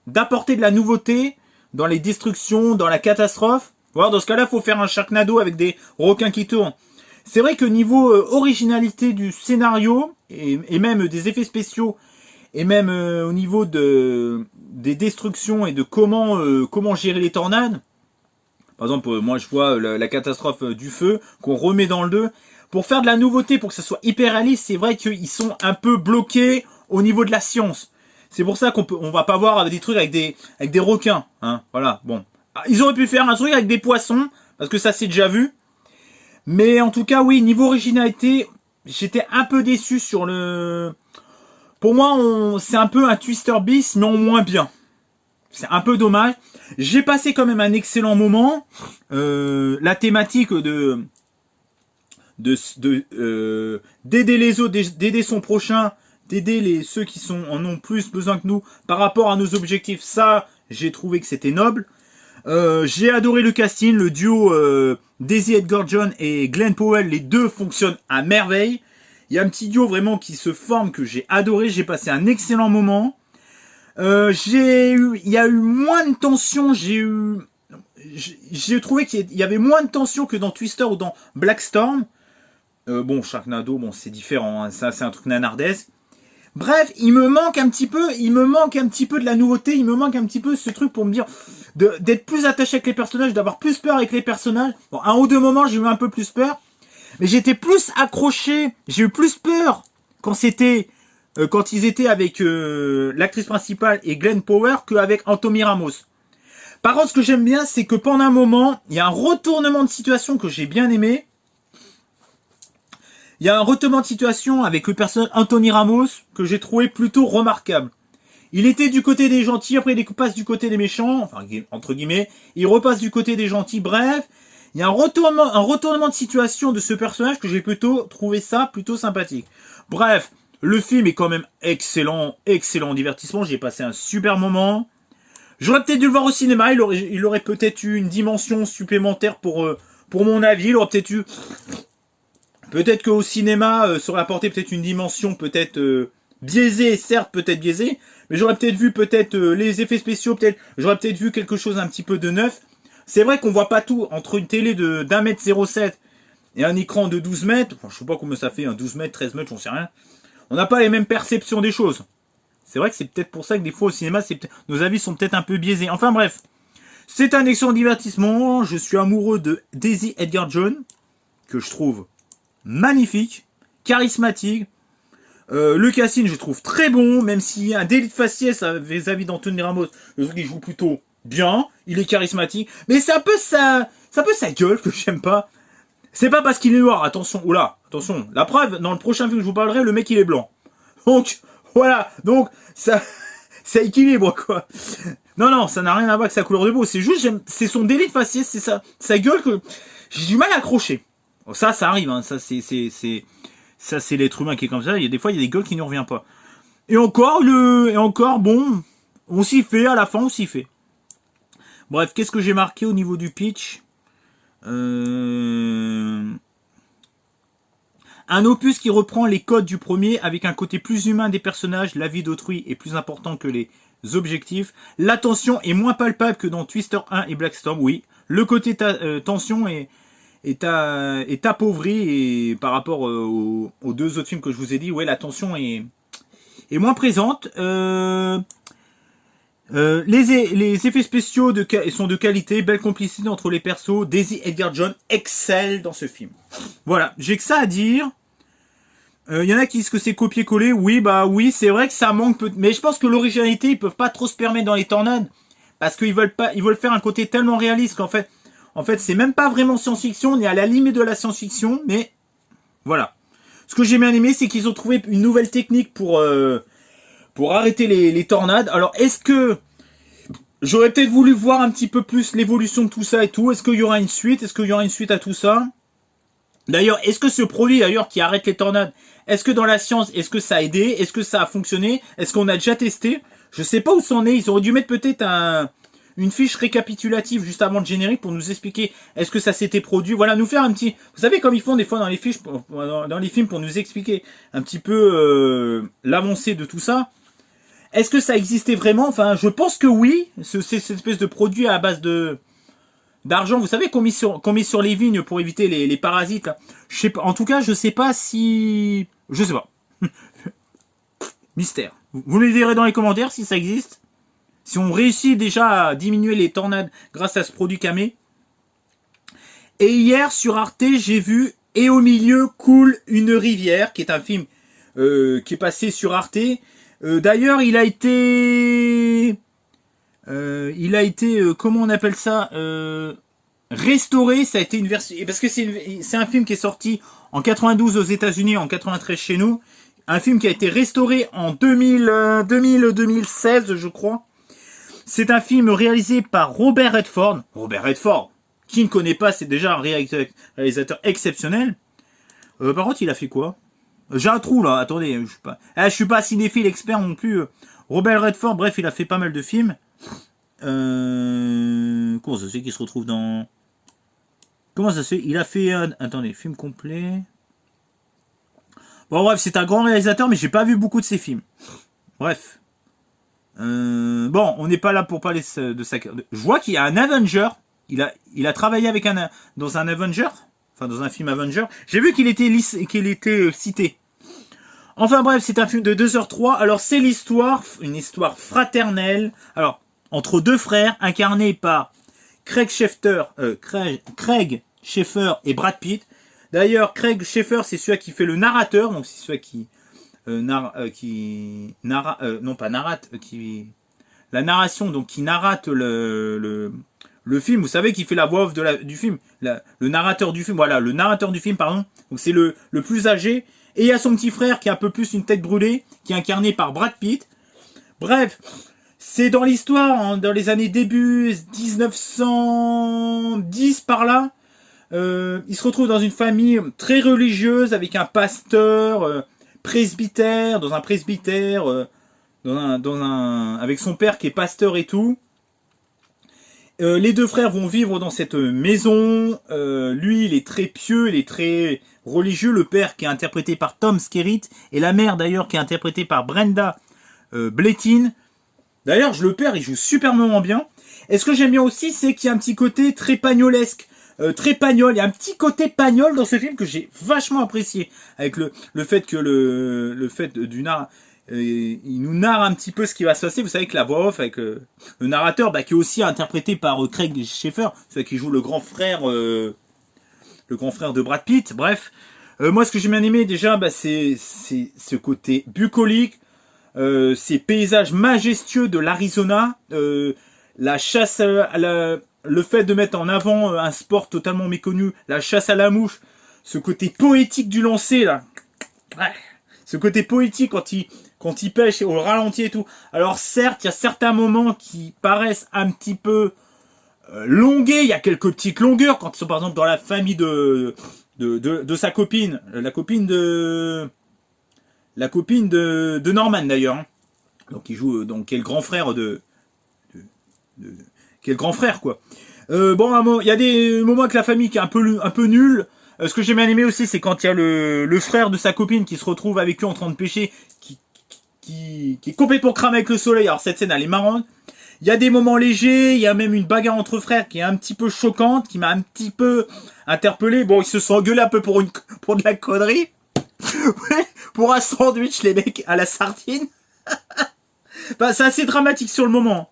d'apporter de la nouveauté dans les destructions, dans la catastrophe. Voilà, dans ce cas-là, il faut faire un Sharknado avec des requins qui tournent. C'est vrai que niveau originalité du scénario et même des effets spéciaux et même au niveau des destructions et de comment gérer les tornades. Par exemple, moi je vois la catastrophe du feu qu'on remet dans le 2. Pour faire de la nouveauté, pour que ça soit hyper réaliste, c'est vrai qu'ils sont un peu bloqués au niveau de la science. C'est pour ça on va pas voir des trucs avec des requins. Hein, voilà, bon. Ils auraient pu faire un truc avec des poissons, parce que ça c'est déjà vu. Mais en tout cas, oui, niveau originalité, j'étais un peu déçu sur le... Pour moi, c'est un peu un Twister bis, mais en moins bien. C'est un peu dommage. J'ai passé quand même un excellent moment. La thématique d'aider les autres, d'aider son prochain, d'aider ceux qui en ont plus besoin que nous par rapport à nos objectifs, ça, j'ai trouvé que c'était noble. J'ai adoré le casting, le duo Daisy Edgar Jones et Glenn Powell, les deux fonctionnent à merveille. Il y a un petit duo vraiment qui se forme que j'ai adoré, j'ai passé un excellent moment. Il y a eu moins de tension, j'ai trouvé qu'il y avait moins de tension que dans Twister ou dans Blackstorm. Bon, Sharknado, bon, c'est différent, hein, ça c'est un truc nanardesque. Bref, il me manque un petit peu de la nouveauté, il me manque un petit peu ce truc pour me dire d'être plus attaché avec les personnages, d'avoir plus peur avec les personnages. Bon, un ou deux moments, j'ai eu un peu plus peur, mais j'étais plus accroché, j'ai eu plus peur quand ils étaient avec l'actrice principale et Glenn Powell qu'avec Anthony Ramos. Par contre, ce que j'aime bien, c'est que pendant un moment, il y a un retournement de situation que j'ai bien aimé. Il y a un retournement de situation avec le personnage Anthony Ramos que j'ai trouvé plutôt remarquable. Il était du côté des gentils, après il passe du côté des méchants, enfin entre guillemets, il repasse du côté des gentils, bref, il y a un retournement de situation de ce personnage que j'ai trouvé ça plutôt sympathique. Bref, le film est quand même excellent divertissement, j'ai passé un super moment. J'aurais peut-être dû le voir au cinéma, il aurait peut-être eu une dimension supplémentaire pour mon avis, il aurait peut-être eu... Peut-être qu'au cinéma, ça aurait apporté peut-être une dimension peut-être biaisée, certes peut-être biaisée, mais j'aurais peut-être vu les effets spéciaux, j'aurais peut-être vu quelque chose un petit peu de neuf. C'est vrai qu'on voit pas tout entre une télé d'1 mètre 07 et un écran de 12 mètres, enfin, je sais pas combien ça fait, 12 mètres, 13 mètres, j'en sais rien. On n'a pas les mêmes perceptions des choses. C'est vrai que c'est peut-être pour ça que des fois au cinéma, nos avis sont peut-être un peu biaisés. Enfin bref, c'est un excellent divertissement. Je suis amoureux de Daisy Edgar Jones, que je trouve magnifique, charismatique. Le casting, je trouve très bon, même s'il y a un délit de faciès vis-à-vis d'Anthony Ramos. Le truc, il joue plutôt bien, il est charismatique, mais c'est un peu sa gueule que j'aime pas. C'est pas parce qu'il est noir, attention, oula, attention. La preuve, dans le prochain film que je vous parlerai, le mec il est blanc. Donc, voilà, donc, ça équilibre, quoi. Non, ça n'a rien à voir avec sa couleur de peau, c'est juste, c'est son délit de faciès, c'est sa gueule que j'ai du mal à accrocher. Ça arrive, hein, ça c'est l'être humain qui est comme ça, des fois il y a des gueules qui ne reviennent pas. Et encore, bon, on s'y fait, à la fin on s'y fait. Bref, qu'est-ce que j'ai marqué au niveau du pitch? Un opus qui reprend les codes du premier avec un côté plus humain des personnages, la vie d'autrui est plus important que les objectifs. La tension est moins palpable que dans Twister 1 et Blackstorm, oui. Le côté tension est appauvri et par rapport aux deux autres films que je vous ai dit, ouais, la tension est moins présente. Les effets spéciaux sont de qualité, belle complicité entre les persos. Daisy Edgar Jones excelle dans ce film. Voilà, j'ai que ça à dire. Y en a qui disent que c'est copier-coller. Oui, oui, c'est vrai que ça manque peu. Mais je pense que l'originalité, ils peuvent pas trop se permettre dans les tornades parce qu'ils veulent faire un côté tellement réaliste qu'en fait, c'est même pas vraiment science-fiction. On est à la limite de la science-fiction, mais voilà. Ce que j'ai bien aimé, c'est qu'ils ont trouvé une nouvelle technique pour arrêter les tornades. Alors, est-ce que j'aurais peut-être voulu voir un petit peu plus l'évolution de tout ça et tout? Est-ce qu'il y aura une suite? Est-ce qu'il y aura une suite à tout ça? D'ailleurs, est-ce que ce produit d'ailleurs qui arrête les tornades, est-ce que dans la science, est-ce que ça a aidé? Est-ce que ça a fonctionné? Est-ce qu'on a déjà testé? Je sais pas où c'en est. Ils auraient dû mettre peut-être une fiche récapitulative juste avant le générique pour nous expliquer est-ce que ça s'était produit. Voilà, nous faire un petit... Vous savez comme ils font des fois dans les fiches, dans les films pour nous expliquer un petit peu l'avancée de tout ça. Est-ce que ça existait vraiment? Enfin, je pense que oui. C'est cette espèce de produit à base d'argent, vous savez, qu'on met sur les vignes pour éviter les parasites. Là. Je sais pas. En tout cas, je sais pas si... Je sais pas. Mystère. Vous me le direz dans les commentaires si ça existe. Si on réussit déjà à diminuer les tornades grâce à ce produit camé. Et hier, sur Arte, j'ai vu « Et au milieu coule une rivière », qui est un film qui est passé sur Arte. D'ailleurs, il a été comment on appelle ça restauré, ça a été une version... Parce que c'est un film qui est sorti en 92 aux États-Unis, en 93 chez nous. Un film qui a été restauré en 2016, je crois. C'est un film réalisé par Robert Redford. Robert Redford, qui ne connaît pas, c'est déjà un réalisateur exceptionnel. Par contre, il a fait quoi? J'ai un trou là, attendez, je suis pas cinéphile expert non plus. Robert Redford, bref, il a fait pas mal de films. Comment ça se fait qu'il se retrouve dans... Comment ça se fait? Il a fait... attendez, film complet... Bon bref, c'est un grand réalisateur, mais j'ai pas vu beaucoup de ses films. Bref. Bon, on n'est pas là pour parler de sa... Je vois qu'il y a un Avenger. Il a travaillé avec dans un Avenger. Enfin, dans un film Avenger. J'ai vu qu'il était cité. Enfin bref, c'est un film de 2h03. Alors c'est une histoire fraternelle. Alors, entre deux frères, incarnés par Craig Sheffer et Brad Pitt. D'ailleurs, Craig Sheffer, c'est celui qui fait le narrateur, donc c'est celui qui la narration, donc qui narrate le film. Vous savez, qui fait la voix off du film, le narrateur du film. Voilà, le narrateur du film, pardon. Donc c'est le plus âgé. Et il y a son petit frère qui a un peu plus une tête brûlée, qui est incarné par Brad Pitt. Bref, c'est dans l'histoire, dans les années début 1910 par là. Il se retrouve dans une famille très religieuse avec un pasteur presbytère, dans un presbytère, avec son père qui est pasteur et tout. Les deux frères vont vivre dans cette maison. Lui, il est très pieux, il est très religieux. Le père qui est interprété par Tom Skerritt et la mère d'ailleurs qui est interprétée par Brenda Blethyn. D'ailleurs, le père, il joue superbement bien. Et ce que j'aime bien aussi, c'est qu'il y a un petit côté très pagnolesque. Très pagnol, il y a un petit côté pagnol dans ce film que j'ai vachement apprécié, avec le fait que il nous narre un petit peu ce qui va se passer. Vous savez que la voix off avec le narrateur, qui est aussi interprété par Craig Sheffer, celui qui joue le grand frère de Brad Pitt. Bref, moi ce que j'ai bien aimé déjà, c'est ce côté bucolique, ces paysages majestueux de l'Arizona, la chasse le fait de mettre en avant un sport totalement méconnu, la chasse à la mouche, ce côté poétique du lancer là, ce côté poétique quand il pêche au ralenti et tout. Alors certes, il y a certains moments qui paraissent un petit peu longués, il y a quelques petites longueurs quand ils sont par exemple dans la famille de sa copine, la copine de Norman d'ailleurs, hein. Donc il joue qui est le grand frère qui est le grand frère quoi. Bon, il y a des moments avec la famille qui est un peu nul. Ce que j'ai bien aimé aussi, c'est quand il y a le frère de sa copine qui se retrouve avec lui en train de pêcher, qui est complètement cramé avec le soleil. Alors cette scène, elle est marrante. Il y a des moments légers, il y a même une bagarre entre frères qui est un petit peu choquante, qui m'a un petit peu interpellé. Bon, ils se sont engueulés un peu pour de la connerie. Pour un sandwich, les mecs, à la sardine. C'est assez dramatique sur le moment.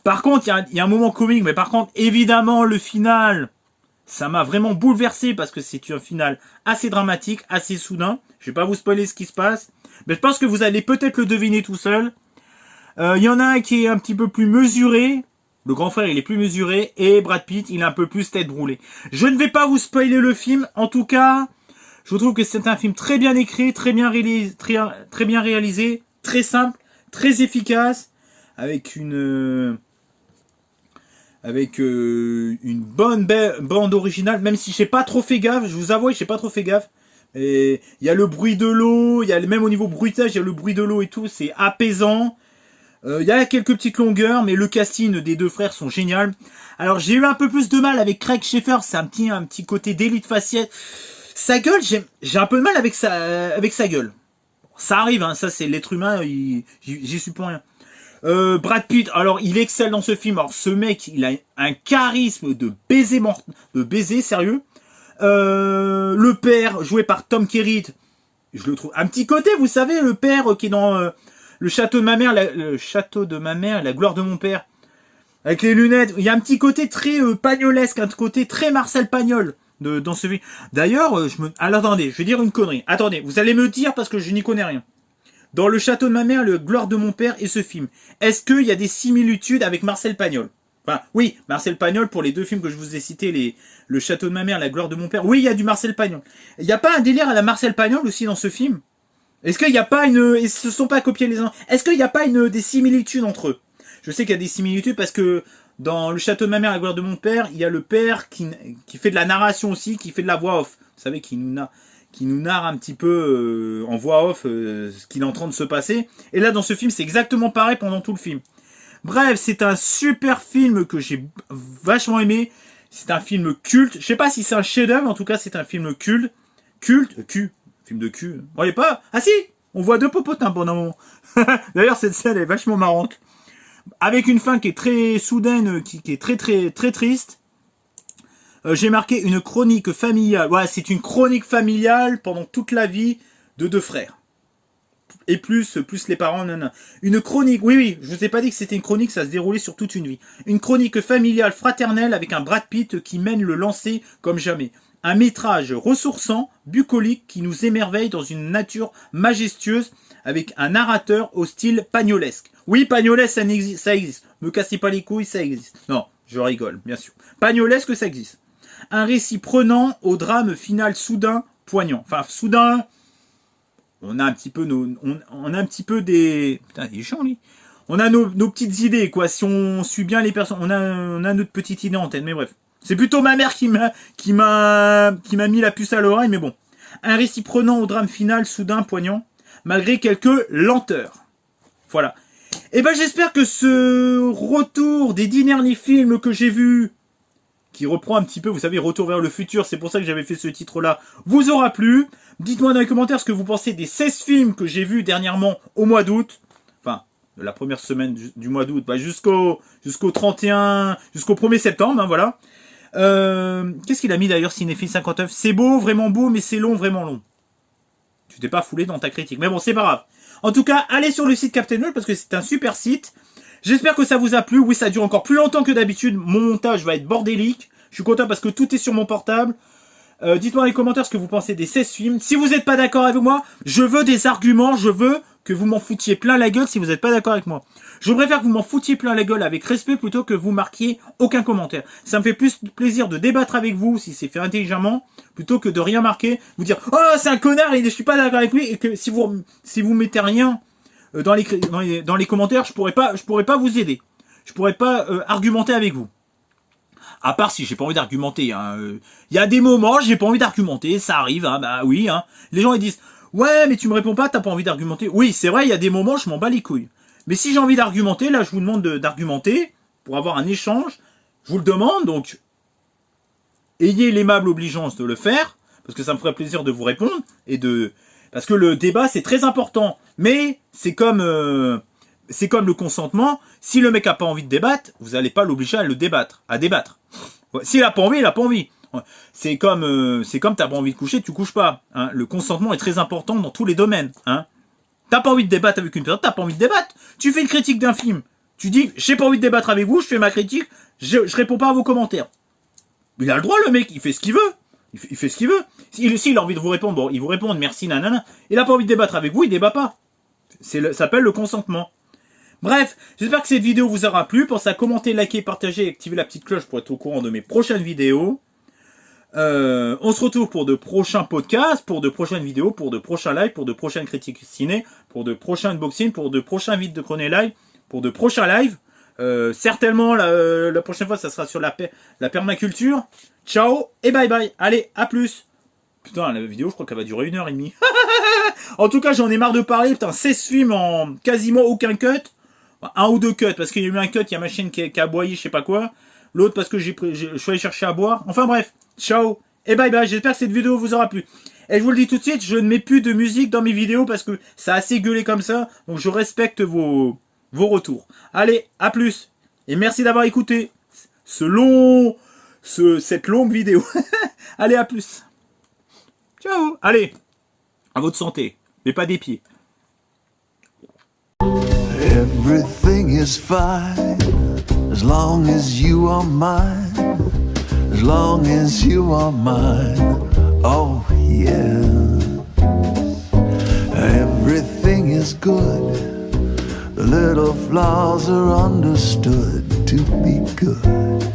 Par contre, il y a un moment comique, mais par contre, évidemment, le final, ça m'a vraiment bouleversé parce que c'est un final assez dramatique, assez soudain. Je vais pas vous spoiler ce qui se passe, mais je pense que vous allez peut-être le deviner tout seul. Il y en a un qui est un petit peu plus mesuré. Le grand frère, il est plus mesuré. Et Brad Pitt, il est un peu plus tête brûlée. Je ne vais pas vous spoiler le film. En tout cas, je trouve que c'est un film très bien écrit, très bien réalisé, très simple, très efficace, avec une bonne bande originale, même si j'ai pas trop fait gaffe, je vous avoue, j'ai pas trop fait gaffe. Et il y a le bruit de l'eau, il y a même au niveau bruitage, il y a le bruit de l'eau et tout, c'est apaisant. Il y a quelques petites longueurs, mais le casting des deux frères sont génial. Alors j'ai eu un peu plus de mal avec Craig Sheffer, c'est un petit côté d'élite faciès. Sa gueule, j'ai un peu de mal avec sa gueule. Ça arrive, hein, ça c'est l'être humain, j'y suis pour rien. Brad Pitt, alors il excelle dans ce film. Alors ce mec, il a un charisme de baiser sérieux. Le père, joué par Tom Skerritt, je le trouve un petit côté, vous savez, le père qui est dans le château de ma mère, la gloire de mon père, avec les lunettes. Il y a un petit côté très pagnolesque, un côté très Marcel Pagnol dans ce film. D'ailleurs, alors attendez, je vais dire une connerie. Attendez, vous allez me dire parce que je n'y connais rien. Dans le château de ma mère, le gloire de mon père et ce film, est-ce qu'il y a des similitudes avec Marcel Pagnol? Enfin, oui, Marcel Pagnol pour les 2 films que je vous ai cités, Le Château de ma mère, La gloire de mon père. Oui, il y a du Marcel Pagnol. Il n'y a pas un délire à la Marcel Pagnol aussi dans ce film? Est-ce qu'il n'y a pas ils se sont pas copiés les uns? Est-ce qu'il n'y a pas des similitudes entre eux? Je sais qu'il y a des similitudes parce que dans Le Château de ma mère, La gloire de mon père, il y a le père qui fait de la narration aussi, qui fait de la voix off. Vous savez, qui nous narre un petit peu en voix off ce qu'il est en train de se passer. Et là, dans ce film, c'est exactement pareil pendant tout le film. Bref, c'est un super film que j'ai vachement aimé. C'est un film culte. Je sais pas si c'est un chef-d'œuvre, en tout cas, c'est un film culte. Film de cul. On voyez pas? Ah si! On voit 2 popotins pendant un moment. D'ailleurs, cette scène est vachement marrante. Avec une fin qui est très soudaine, qui est très très très triste. J'ai marqué une chronique familiale. Ouais, c'est une chronique familiale pendant toute la vie de 2 frères. Et plus les parents, non. Une chronique, oui, je vous ai pas dit que c'était une chronique, ça se déroulait sur toute une vie. Une chronique familiale fraternelle avec un Brad Pitt qui mène le lancer comme jamais. Un métrage ressourçant, bucolique, qui nous émerveille dans une nature majestueuse avec un narrateur au style pagnolesque. Oui, pagnolesque, ça existe. Me cassez pas les couilles, ça existe. Non, je rigole, bien sûr. Pagnolesque, ça existe. Un récit prenant au drame final soudain, poignant. Enfin, soudain... On a un petit peu on a un petit peu des... Putain, il est chiant, lui. On a nos petites idées, quoi. Si on suit bien les personnes, on a notre petite idée en tête, mais bref. C'est plutôt ma mère qui m'a mis la puce à l'oreille, mais bon. Un récit prenant au drame final, soudain, poignant, malgré quelques lenteurs. Voilà. Et ben, j'espère que ce retour des 10 derniers films que j'ai vus, qui reprend un petit peu, vous savez, Retour vers le futur, c'est pour ça que j'avais fait ce titre-là, vous aura plu. Dites-moi dans les commentaires ce que vous pensez des 16 films que j'ai vus dernièrement au mois d'août. Enfin, de la première semaine du mois d'août, bah jusqu'au 31, jusqu'au 1er septembre, hein, voilà. Qu'est-ce qu'il a mis d'ailleurs, Cinéphile 59? C'est beau, vraiment beau, mais c'est long, vraiment long. Tu t'es pas foulé dans ta critique, mais bon, c'est pas grave. En tout cas, allez sur le site Captain World parce que c'est un super site. J'espère que ça vous a plu. Oui, ça dure encore plus longtemps que d'habitude. Mon montage va être bordélique. Je suis content parce que tout est sur mon portable. Dites-moi dans les commentaires ce que vous pensez des 16 films. Si vous n'êtes pas d'accord avec moi, je veux des arguments. Je veux que vous m'en foutiez plein la gueule si vous n'êtes pas d'accord avec moi. Je préfère que vous m'en foutiez plein la gueule avec respect plutôt que vous marquiez aucun commentaire. Ça me fait plus plaisir de débattre avec vous si c'est fait intelligemment plutôt que de rien marquer. Vous dire « Oh, c'est un connard et je suis pas d'accord avec lui » et que si vous mettez rien dans les commentaires, je pourrais pas vous aider. Je pourrais pas argumenter avec vous. À part si j'ai pas envie d'argumenter. Y a des moments, j'ai pas envie d'argumenter, ça arrive, hein, bah oui. Hein. Les gens ils disent ouais, mais tu me réponds pas, t'as pas envie d'argumenter. Oui, c'est vrai, il y a des moments, je m'en bats les couilles. Mais si j'ai envie d'argumenter, là, je vous demande d'argumenter pour avoir un échange. Je vous le demande, donc ayez l'aimable obligeance de le faire, parce que ça me ferait plaisir de vous répondre parce que le débat c'est très important. Mais c'est comme le consentement. Si le mec a pas envie de débattre, vous n'allez pas l'obliger à débattre. S'il a pas envie, il a pas envie. C'est comme t'as pas envie de coucher, tu couches pas. Hein. Le consentement est très important dans tous les domaines. Hein. T'as pas envie de débattre avec une personne, t'as pas envie de débattre. Tu fais une critique d'un film. Tu dis, j'ai pas envie de débattre avec vous, je fais ma critique, je réponds pas à vos commentaires. Il a le droit, le mec, il fait ce qu'il veut. Il fait ce qu'il veut. S'il a envie de vous répondre, bon, il vous répond, merci, nanana. Il a pas envie de débattre avec vous, il débat pas. Ça s'appelle le consentement. Bref, j'espère que cette vidéo vous aura plu. Pensez à commenter, liker, partager et activer la petite cloche pour être au courant de mes prochaines vidéos. On se retrouve pour de prochains podcasts, pour de prochaines vidéos, pour de prochains lives, pour de prochaines critiques ciné, pour de prochains unboxings, pour de prochains vides de Chroné Live, pour de prochains lives. Certainement, la prochaine fois, ça sera sur la permaculture. Ciao et bye bye. Allez, à plus. Putain, la vidéo, je crois qu'elle va durer 1h30. En tout cas, j'en ai marre de parler. Putain, 16 films en quasiment aucun cut. Un ou deux cuts, parce qu'il y a eu un cut, il y a ma chaîne qui a aboyé, je sais pas quoi. L'autre parce que je suis allé chercher à boire. Enfin bref, ciao et bye bye. J'espère que cette vidéo vous aura plu. Et je vous le dis tout de suite, je ne mets plus de musique dans mes vidéos parce que ça a assez gueulé comme ça. Donc je respecte vos retours. Allez, à plus. Et merci d'avoir écouté cette longue vidéo. Allez, à plus. Ciao. Allez, à votre santé, mais pas des pieds. Everything is fine as long as you are mine, as long as you are mine. Oh yeah. Everything is good, the little flaws are understood. to be good.